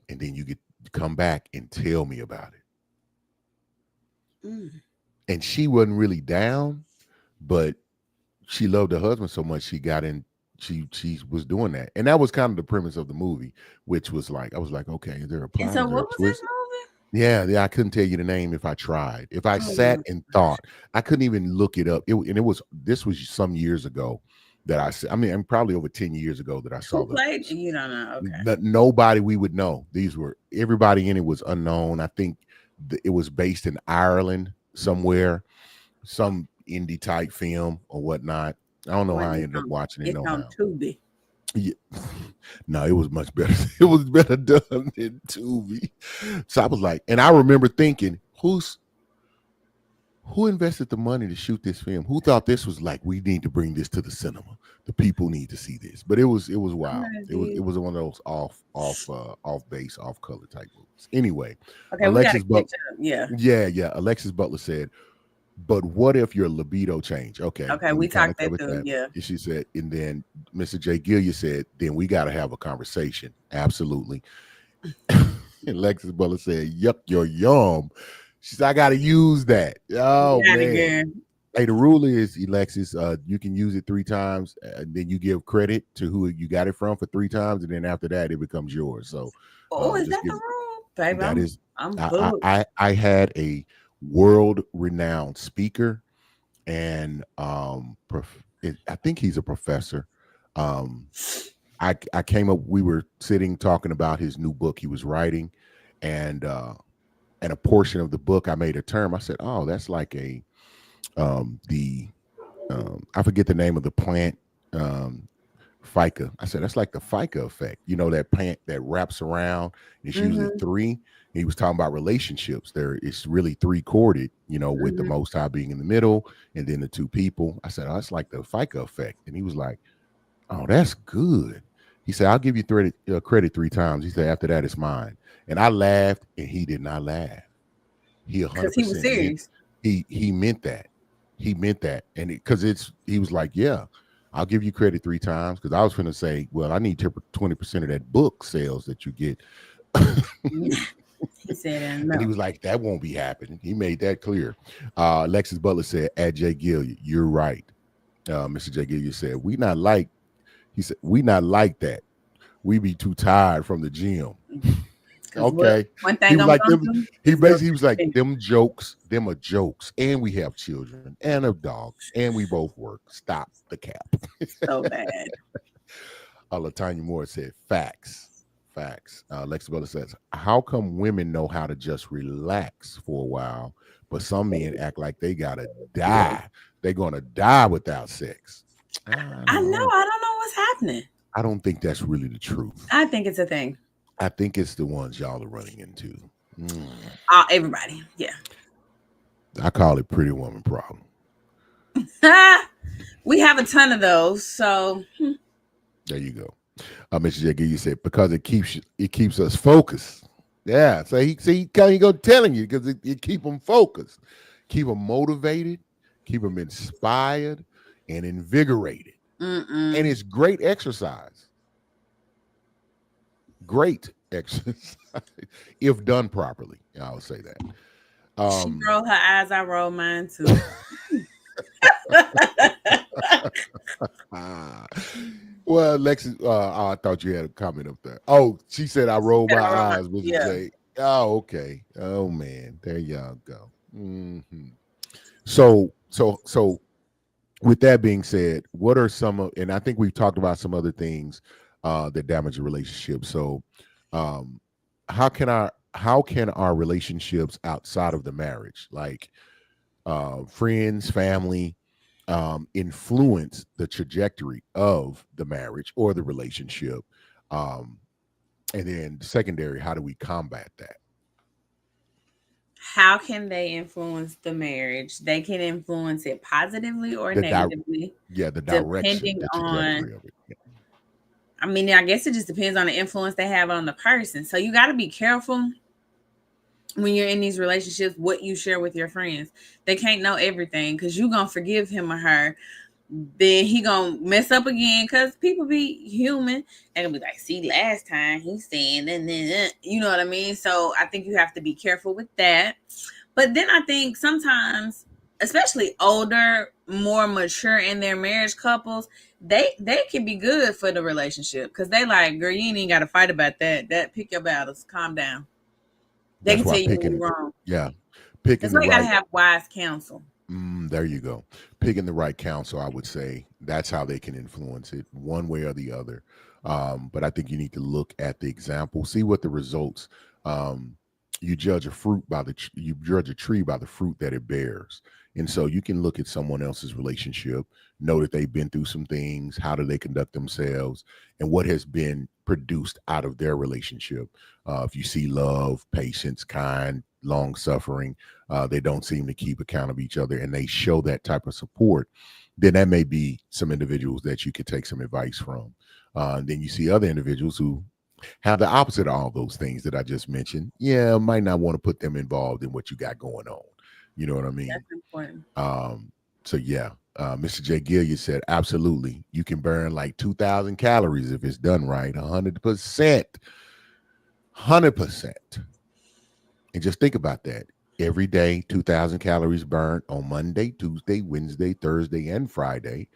and then you get come back and tell me about it. Mm. And she wasn't really down, but she loved her husband so much she got in. She was doing that, and that was kind of the premise of the movie, which was like, I was like, okay, is there a And plot? so, Is there a what was this twist? movie? Yeah, yeah, I couldn't tell you the name if I tried. If I Oh sat my and gosh. thought, I couldn't even look it up. And it was this was some years ago that I mean, I'm probably over 10 years ago that I Who saw played? You don't know. Okay. nobody we would know. These were everybody in it was unknown. I think it was based in Ireland somewhere, some indie type film or whatnot. I don't know Well, how I ended up watching it. it's No on how. Tubi. Yeah. No, it was much better. It was better done than Tubi. So I was like, and I remember thinking, who invested the money to shoot this film? Who thought this was like, we need to bring this to the cinema? The people need to see this. But it was wild. Somebody It did. was one of those off base, off color type movies. Anyway, Okay, we got to Alexis catch But up. Yeah. yeah, yeah. Alexis Butler said, but what if your libido changed? Okay, Okay, and we we kind of talked that covered through. that. Yeah. And she said, and then Mr. J. Gilliard said, then we got to have a conversation. Absolutely. And Alexis Butler said, yuck, you're yum. She said, I got to use that. Oh, Got it, man. girl. Hey, the rule is, Alexis, you can use it 3 times, and then you give credit to who you got it from for 3 times, and then after that, it becomes yours. So, Oh, is just that the give rule, baby? that is. I'm I hooked. I I had a world renowned speaker, and I think he's a professor. Um, I came up. We were sitting talking about his new book he was writing, and a portion of the book I made a term. I said, "Oh, that's like the I forget the name of the plant, um, FICA." I said, "That's like the FICA effect. You know that plant that wraps around. It's usually Mm-hmm. three." He was talking about relationships. There, it's really three chorded. With the Mm-hmm. Most High being in the middle, and then the two people. I said, "Oh, that's like the FICA effect." And he was like, "Oh, that's good." He said, "I'll give you credit 3 times." He said, "After that, it's mine." And I laughed, and he did not laugh. He Because he was 100% meant serious. he meant that. He meant that, and because he was like, "Yeah, I'll give you credit 3 times." Because I was going to say, "Well, I need 20% of that book sales that you get." He said, And he no. was like, "That won't be happening." He made that clear. Alexis Butler said, "At Jay Gilliard, you're right." Mr. Jay Gilliard said, "We not like." He said, "We not like that. We be too tired from the gym." Because what Okay. one He thing was I'm like gonna them. do He is go to basically he was like, the them are jokes. And we have children and a dog. And we both work. Stop the cap. so bad. Latanya Moore said, facts. Facts. Lex Butler says, how come women know how to just relax for a while, but some men act like they gotta die? They're gonna die without sex. I I don't know. know. I don't know what's happening. I don't think that's really the truth. I think it's a thing. I think it's the ones y'all are running into. Mm. Everybody. Yeah. I call it pretty woman problem. We have a ton of those. So There you go. Mr. Jackie, you said because it keeps us focused. Yeah. So he kind of go telling you because it keep them focused, keep them motivated, keep them inspired and invigorated. And mm-mm. it's great exercise. Great exercise if done properly. I would say that. She rolled her eyes. I rolled mine too. Ah. Well, Lexi, I thought you had a comment up there. Oh, she said I roll my I rolled my, eyes, Mr. yeah. J. Oh, okay. Oh man, there y'all go. So with that being said, what are some of, and I think we've talked about some other things that damage a relationship. So um how can our relationships outside of the marriage, like friends, family, influence the trajectory of the marriage or the relationship? Um, and then secondary, how do we combat that? How can they influence the marriage? They can influence it positively or The di- negatively, yeah, the direction, depending the on, trajectory of it. Yeah. I mean, I guess it just depends on the influence they have on the person. So you got to be careful when you're in these relationships what you share with your friends. They can't know everything because you gonna forgive him or her, then he gonna mess up again because people be human and gonna be like, see, last time he said, and then you know what I mean. So I think you have to be careful with that. But then I think sometimes, especially older, more mature in their marriage couples, they can be good for the relationship because they like, girl, you ain't even got to fight about that. That pick your battles, calm down. They That's can why tell you when picking, you're wrong. yeah, picking That's the why you gotta right. have wise counsel. There you go. Picking the right counsel, I would say that's how they can influence it one way or the other. But I think you need to look at the example, see what the results. Um, you judge a fruit by you judge a tree by the fruit that it bears, and so you can look at someone else's relationship, know that they've been through some things, how do they conduct themselves, and what has been produced out of their relationship. If you see love, patience, kind, long suffering, they don't seem to keep account of each other and they show that type of support, then that may be some individuals that you could take some advice from. Then you see other individuals who have the opposite of all those things that I just mentioned. Yeah, might not want to put them involved in what you got going on. You know what I mean? That's important. Um, so yeah, Mr. J. Gilliard said, absolutely. You can burn like 2,000 calories if it's done right, 100%. 100%. And just think about that. Every day, 2,000 calories burned on Monday, Tuesday, Wednesday, Thursday, and Friday.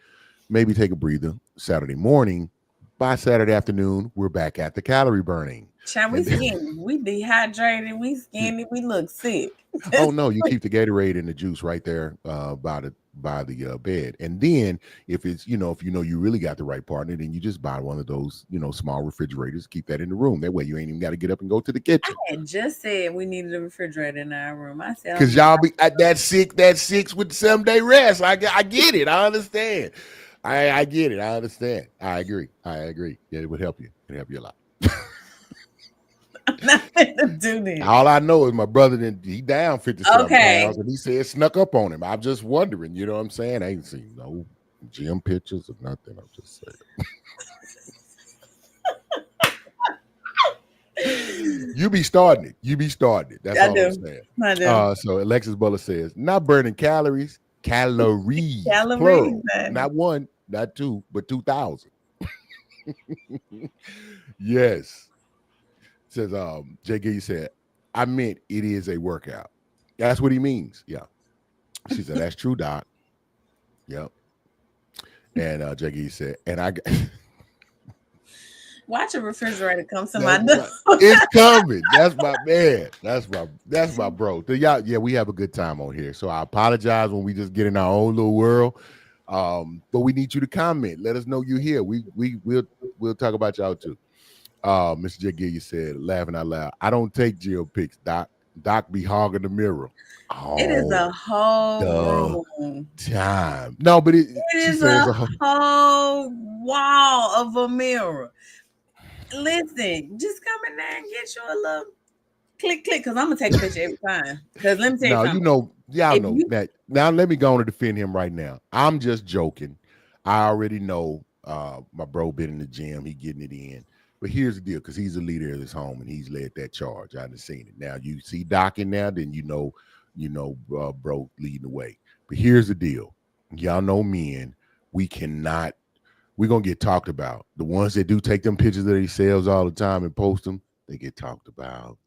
Maybe take a breather Saturday morning. By Saturday afternoon, we're back at the calorie burning. Child, we And then, skinny, we dehydrated, we skinny, we look sick. oh no, you keep the Gatorade and the juice right there by the bed. And then if it's if you know you really got the right partner, then you just buy one of those small refrigerators. Keep that in the room. That way you ain't even got to get up and go to the I kitchen. had just said we needed a refrigerator in our room. I said, oh Cause my y'all be at that six with the 7 day rest. I get it. I understand. I get it. I understand. I agree. I agree. Yeah, it would help you. It would help you a lot. God, I'm not gonna do this. All I know is my brother he down 50-something Okay. pounds and he said it snuck up on him. I'm just wondering, you know what I'm saying? I ain't seen no gym pictures or nothing. I'm just saying. You be starting it. You be starting it. That's I all I'm do. saying. I do. So Alexis Butler says, not burning calories, Calories, plural. baby. Not one, not two, but 2,000. Yes. Says JG said, I meant it is a workout. That's what he means. Yeah. She said, that's true, Doc. Yep. And JG said, and I got Watch a refrigerator come to my that's door. my it's coming. That's my man. That's my bro. So y'all, yeah, we have a good time on here. So I apologize when we just get in our own little world. But we need you to comment. Let us know you're here. We'll talk about y'all too. Mr. J. Gilliard said, laughing out loud, I don't take jail pics, Doc. Doc be hogging the mirror. It is Oh, a whole the room. time. No, but It she is says, a whole wall of a mirror. Listen, just come in there and get you a little click, click, because I'm gonna take a picture every time. Because let me tell you no, something. y'all If know you that. Now let me go on to defend him right now. I'm just joking. I already know my bro been in the gym, he getting it in. But here's the deal, because he's the leader of his home and he's led that charge. I done seen it. Now you see Doc in there, then bro leading the way. But here's the deal. Y'all know men, we cannot, we're gonna get talked about. The ones that do take them pictures of themselves all the time and post them, they get talked about.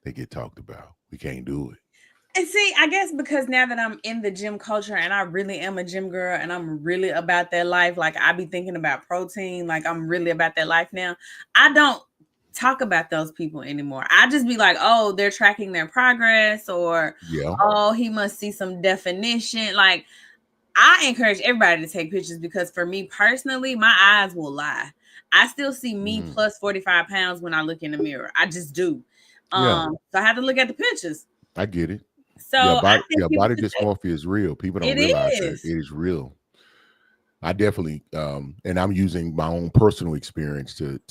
They get talked about. We can't do it. and see, I guess because now that I'm in the gym culture and I really am a gym girl and I'm really about that life, like I be thinking about protein, like I'm really about that life now. I don't talk about those people anymore. I just be like, oh, they're tracking their progress, or Yeah. oh, he must see some definition. Like I encourage everybody to take pictures because for me personally, my eyes will lie. I still see me Mhm. plus 45 pounds when I look in the mirror. I just do. Yeah, So I have to look at the pictures. I get it. So Yeah, I think people body should take dysmorphia is real. People don't it realize that is. it is real. I definitely, and I'm using my own personal experience to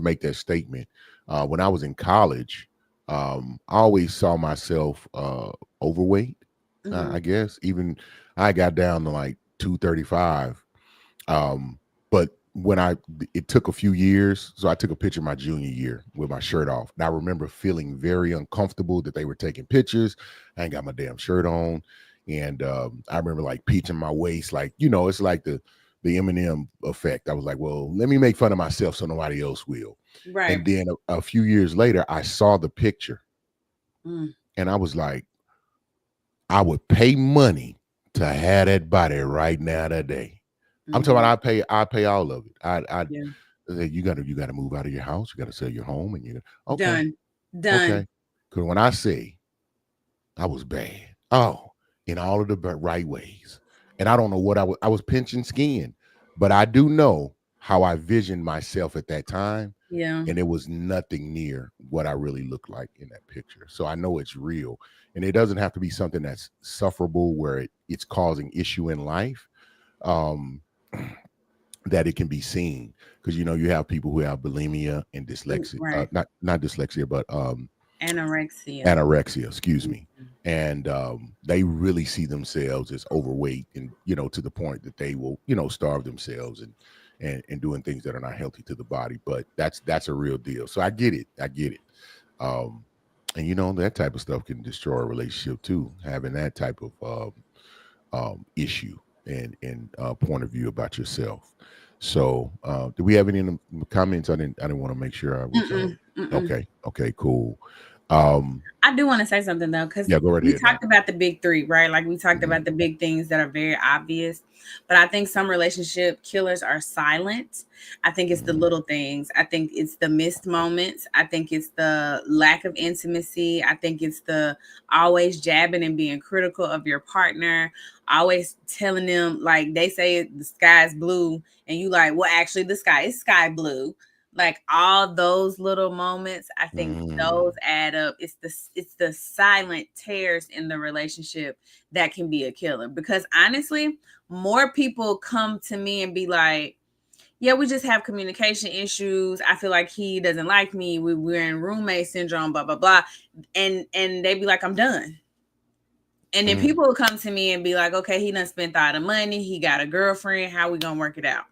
make that statement. When I was in college, I always saw myself overweight. Hmm. I guess even I got down to like 235. Um, but when it took a few years, so I took a picture my junior year with my shirt off. And I remember feeling very uncomfortable that they were taking pictures. I ain't got my damn shirt on, and I remember like peaching my waist, like it's like the Eminem effect. I was like, well, let me make fun of myself so nobody else will. Right. And then a few years later, I saw the picture, Mm. and I was like, I would pay money to have that body right now today. I'm talking Hmm. about I pay all of it. I Yeah. you gotta move out of your house, you gotta sell your home, and okay, Done. Done. okay. Because when I say I was bad, oh, in all of the right ways, and I don't know what I was pinching skin, but I do know how I visioned myself at that time, Yeah. and it was nothing near what I really looked like in that picture. So I know it's real, and it doesn't have to be something that's sufferable where it's causing issue in life. Um, that it can be seen, because you have people who have bulimia and dyslexia, Right. not dyslexia, but Anorexia. anorexia, excuse me. Mhm. And they really see themselves as overweight, and to the point that they will starve themselves, and doing things that are not healthy to the body. But that's a real deal. So I get it. um and that type of stuff can destroy a relationship too, having that type of issue and point of view about yourself. So, do we have any comments? I didn't want to make sure I was Mm-mm, mm-mm. okay, cool. Um, I do want to say something though, because yeah, go right we ahead, Doc. talked about the big three, right? Like we talked Hmm. about the big things that are very obvious, but I think some relationship killers are silent. I think it's the Hmm. little things. I think it's the missed moments. I think it's the lack of intimacy. I think it's the always jabbing and being critical of your partner, always telling them like they say the sky's blue, and you like, well, actually, the sky is sky blue. Like all those little moments, I think those Hmm. add up. It's the silent tears in the relationship that can be a killer, because honestly, more people come to me and be like, yeah, we just have communication issues. I feel like he doesn't like me. We're in roommate syndrome, blah blah blah. And they be like, I'm done. And then Hmm. people will come to me and be like, okay, he done spent all the money, he got a girlfriend, how we gonna work it out?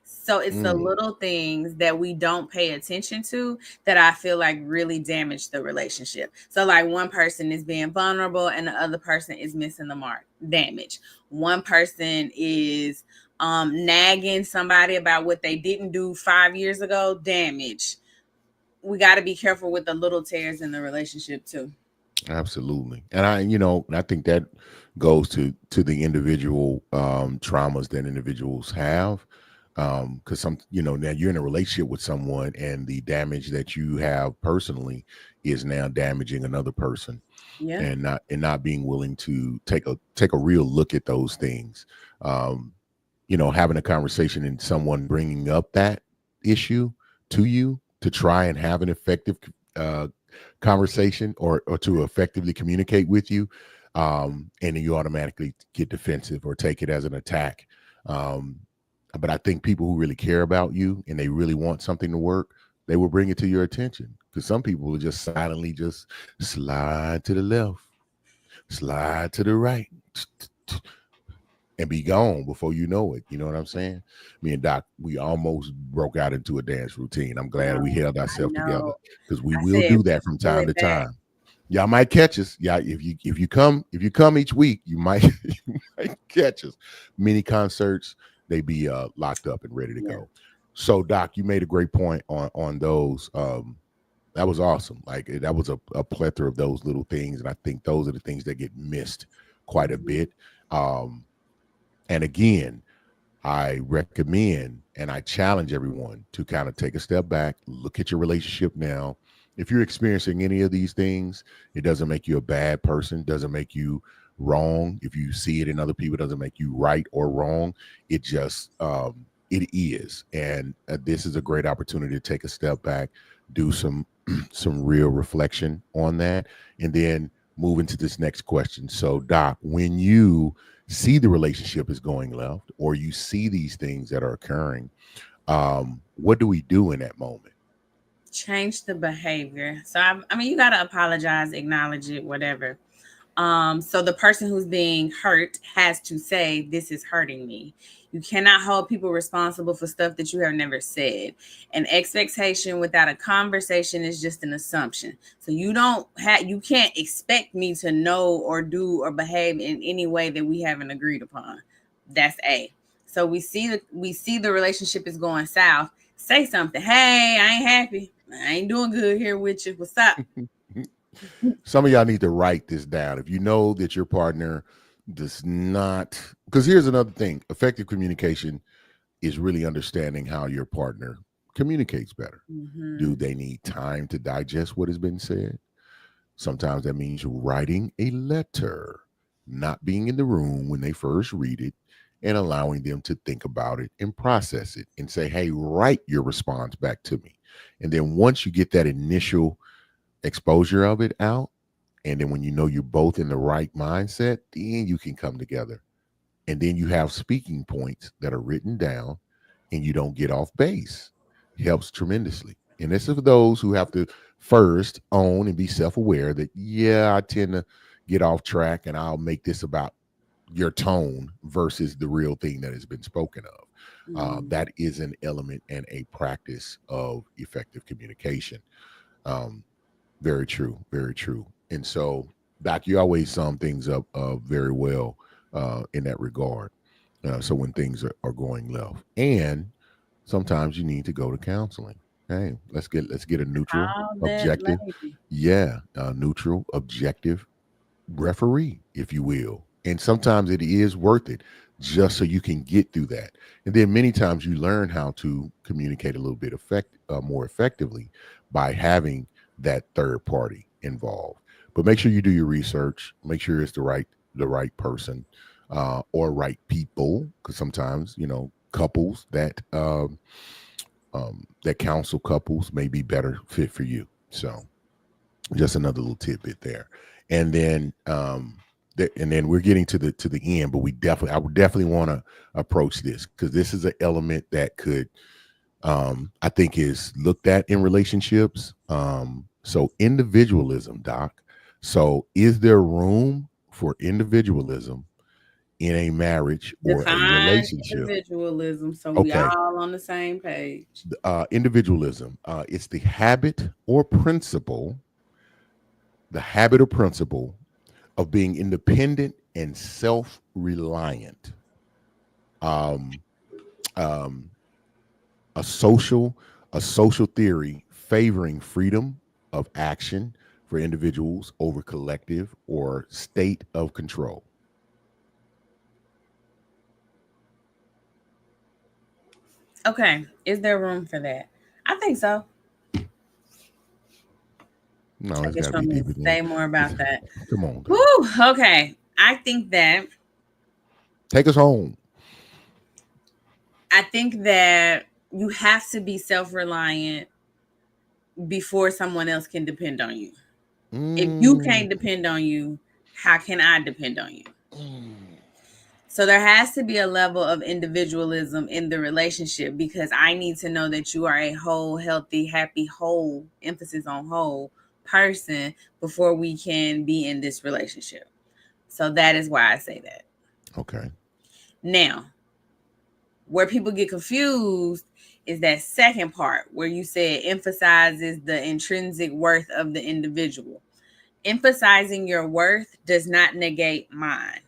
So it's the Hmm. little things that we don't pay attention to that I feel like really damage the relationship. So like one person is being vulnerable and the other person is missing the mark. Damage. One person is nagging somebody about what they didn't do 5 years ago. Damage. We got to be careful with the little tears in the relationship too. Absolutely. And I think that goes to the individual traumas that individuals have. Because now you're in a relationship with someone, and the damage that you have personally is now damaging another person, Yeah. and not being willing to take a real look at those things. Um, having a conversation and someone bringing up that issue to you to try and have an effective uh, conversation, or to effectively communicate with you, and then you automatically get defensive or take it as an attack. Um, but I think people who really care about you and they really want something to work, they will bring it to your attention. Because some people will just silently just slide to the left, slide to the right, and be gone before you know it. You know what I'm saying? Me and Doc, we almost broke out into a dance routine. I'm glad we No, held I ourselves together, know. because we I will said do that from pull time it to back. time. Y'all might catch us. Yeah, if you come each week, you might you might catch us. Mini concerts, they be locked up and ready to Yeah. go. So Doc, you made a great point on those. That was awesome. Like that was a plethora of those little things, and I think those are the things that get missed quite a Mhm. bit. Um, and again, I recommend and I challenge everyone to kind of take a step back, look at your relationship now. If you're experiencing any of these things, it doesn't make you a bad person, doesn't make you wrong. If you see it in other people, it doesn't make you right or wrong. It just it is. And this is a great opportunity to take a step back, do some some real reflection on that, and then move into this next question. So, Doc, when you see the relationship is going left, or you see these things that are occurring, what do we do in that moment? Change the behavior. So I mean, you gotta apologize, acknowledge it, whatever. So the person who's being hurt has to say, "This is hurting me." You cannot hold people responsible for stuff that you have never said. An expectation without a conversation is just an assumption. So you can't expect me to know or do or behave in any way that we haven't agreed upon. That's A. So we see the relationship is going south. Say something. Hey, I ain't happy. I ain't doing good here with you. What's up? Some of y'all need to write this down. If you know that your partner does not, because here's another thing, effective communication is really understanding how your partner communicates better. Mm-hmm. Do they need time to digest what has been said? Sometimes that means writing a letter, not being in the room when they first read it, and allowing them to think about it and process it and say, hey, write your response back to me. And then once you get that initial exposure of it out, and then when you know you're both in the right mindset, then you can come together. And then you have speaking points that are written down and you don't get off base. Helps tremendously. And this is for those who have to first own and be self aware that, yeah, I tend to get off track and I'll make this about your tone versus the real thing that has been spoken of. Mm-hmm. That is an element and a practice of effective communication. Um, very true, very true. And so, Doc, you always sum things up very well in that regard. So when things are going left, and sometimes you need to go to counseling. Hey, let's get a neutral, Call that objective, lady. yeah, neutral, objective referee, if you will. And sometimes it is worth it just so you can get through that. And then many times you learn how to communicate a little bit more effectively by having that third party involved. But make sure you do your research. Make sure it's the right person or right people, because sometimes couples that counsel couples may be better fit for you. So just another little tidbit there. And then and then we're getting to the end, but I would definitely want to approach this because this is an element that could I think is looked at in relationships. So individualism, Doc. So is there room for individualism in a marriage or a Define relationship? individualism so we Okay. all on the same page. Individualism. It's the habit or principle of being independent and self-reliant. Um, um, a social a social theory favoring freedom of action for individuals over collective or state of control. Okay, is there room for that? I think so. No, I it's got guess to you want be me to deeper than. say more about that. Come on, Doc. Woo, okay. Take us home. I think that you have to be self-reliant before someone else can depend on you. If you Mm, can't depend on you, how can I depend on you? mm. So there has to be a level of individualism in the relationship because I need to know that you are a whole, healthy, happy, whole, emphasis on whole person before we can be in this relationship. So that is why I say that. Okay. Now, where people get confused is that second part where you said emphasizes the intrinsic worth of the individual. Emphasizing your worth does not negate mine.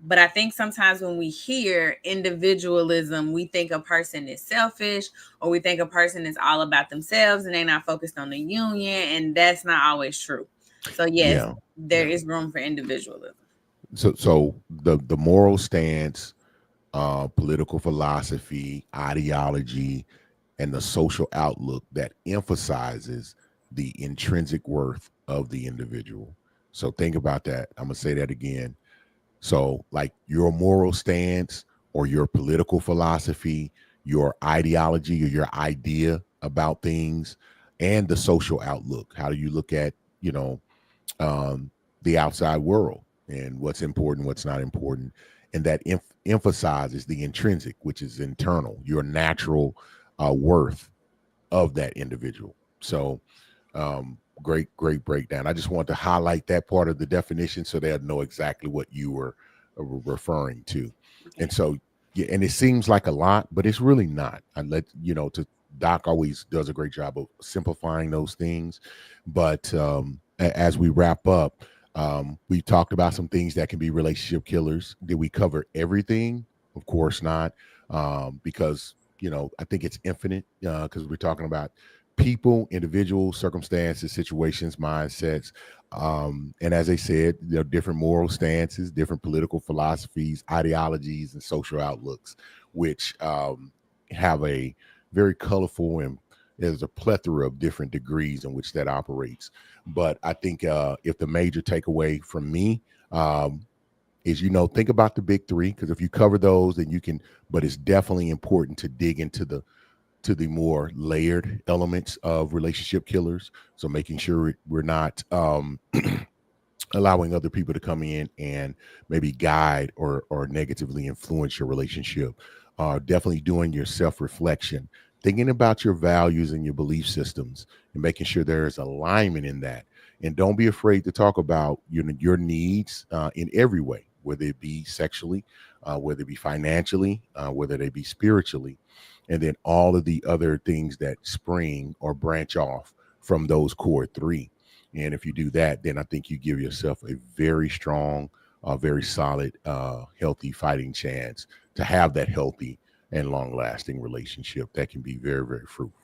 But I think sometimes when we hear individualism, we think a person is selfish or we think a person is all about themselves and they're not focused on the union. And that's not always true. So, yes, Yeah. there Yeah. is room for individualism. So the moral stance, political philosophy, ideology, and the social outlook that emphasizes the intrinsic worth of the individual. So think about that. I'm going to say that again. So, like your moral stance or your political philosophy, your ideology or your idea about things, and the social outlook. How do you look at, you know, um, the outside world and what's important, what's not important? And that emphasizes the intrinsic, which is internal, your natural worth of that individual. So great breakdown. I just want to highlight that part of the definition so they'll know exactly what you were referring to. And Okay. so yeah, and it seems like a lot, but it's really not. I let you know to Doc always does a great job of simplifying those things. But as we wrap up, we talked about some things that can be relationship killers. Did we cover everything? Of course not, because I think it's infinite because we're talking about people, individuals, circumstances, situations, mindsets. And as I said, there are different moral stances, different political philosophies, ideologies, and social outlooks, which have a very colorful and there's a plethora of different degrees in which that operates. But I think if the major takeaway from me is, think about the big three, because if you cover those, then you can, but it's definitely important to dig into the more layered elements of relationship killers. So making sure we're not allowing other people to come in and maybe guide or negatively influence your relationship. Definitely doing your self-reflection, thinking about your values and your belief systems, and making sure there is alignment in that. And don't be afraid to talk about your needs in every way, whether it be sexually, whether it be financially, whether they be spiritually, and then all of the other things that spring or branch off from those core three. And if you do that, then I think you give yourself a very strong, very solid, healthy fighting chance to have that healthy and long lasting relationship that can be very, very fruitful.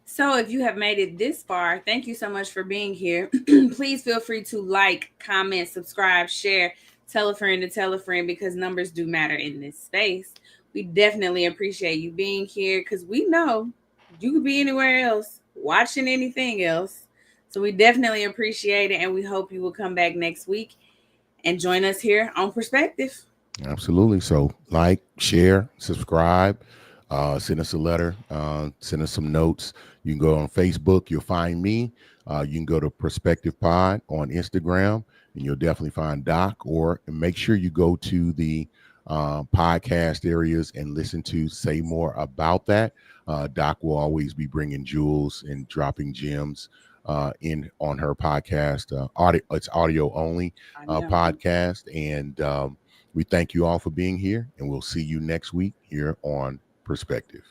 So, if you have made it this far, thank you so much for being here. Please feel free to like, comment, subscribe, share, tell a friend because numbers do matter in this space. We definitely appreciate you being here because we know you could be anywhere else, watching anything else. So, we definitely appreciate it and we hope you will come back next week and join us here on Perspective. Absolutely. So, like, share, subscribe, send us a letter, send us some notes. You can go on Facebook, you'll find me. You can go to Perspective Pod on Instagram, and you'll definitely find Doc. Or make sure you go to the podcast areas and listen to Say More About That. Doc will always be bringing jewels and dropping gems in on her podcast. Audio, it's audio only I know. podcast, and we thank you all for being here, and we'll see you next week here on Perspective.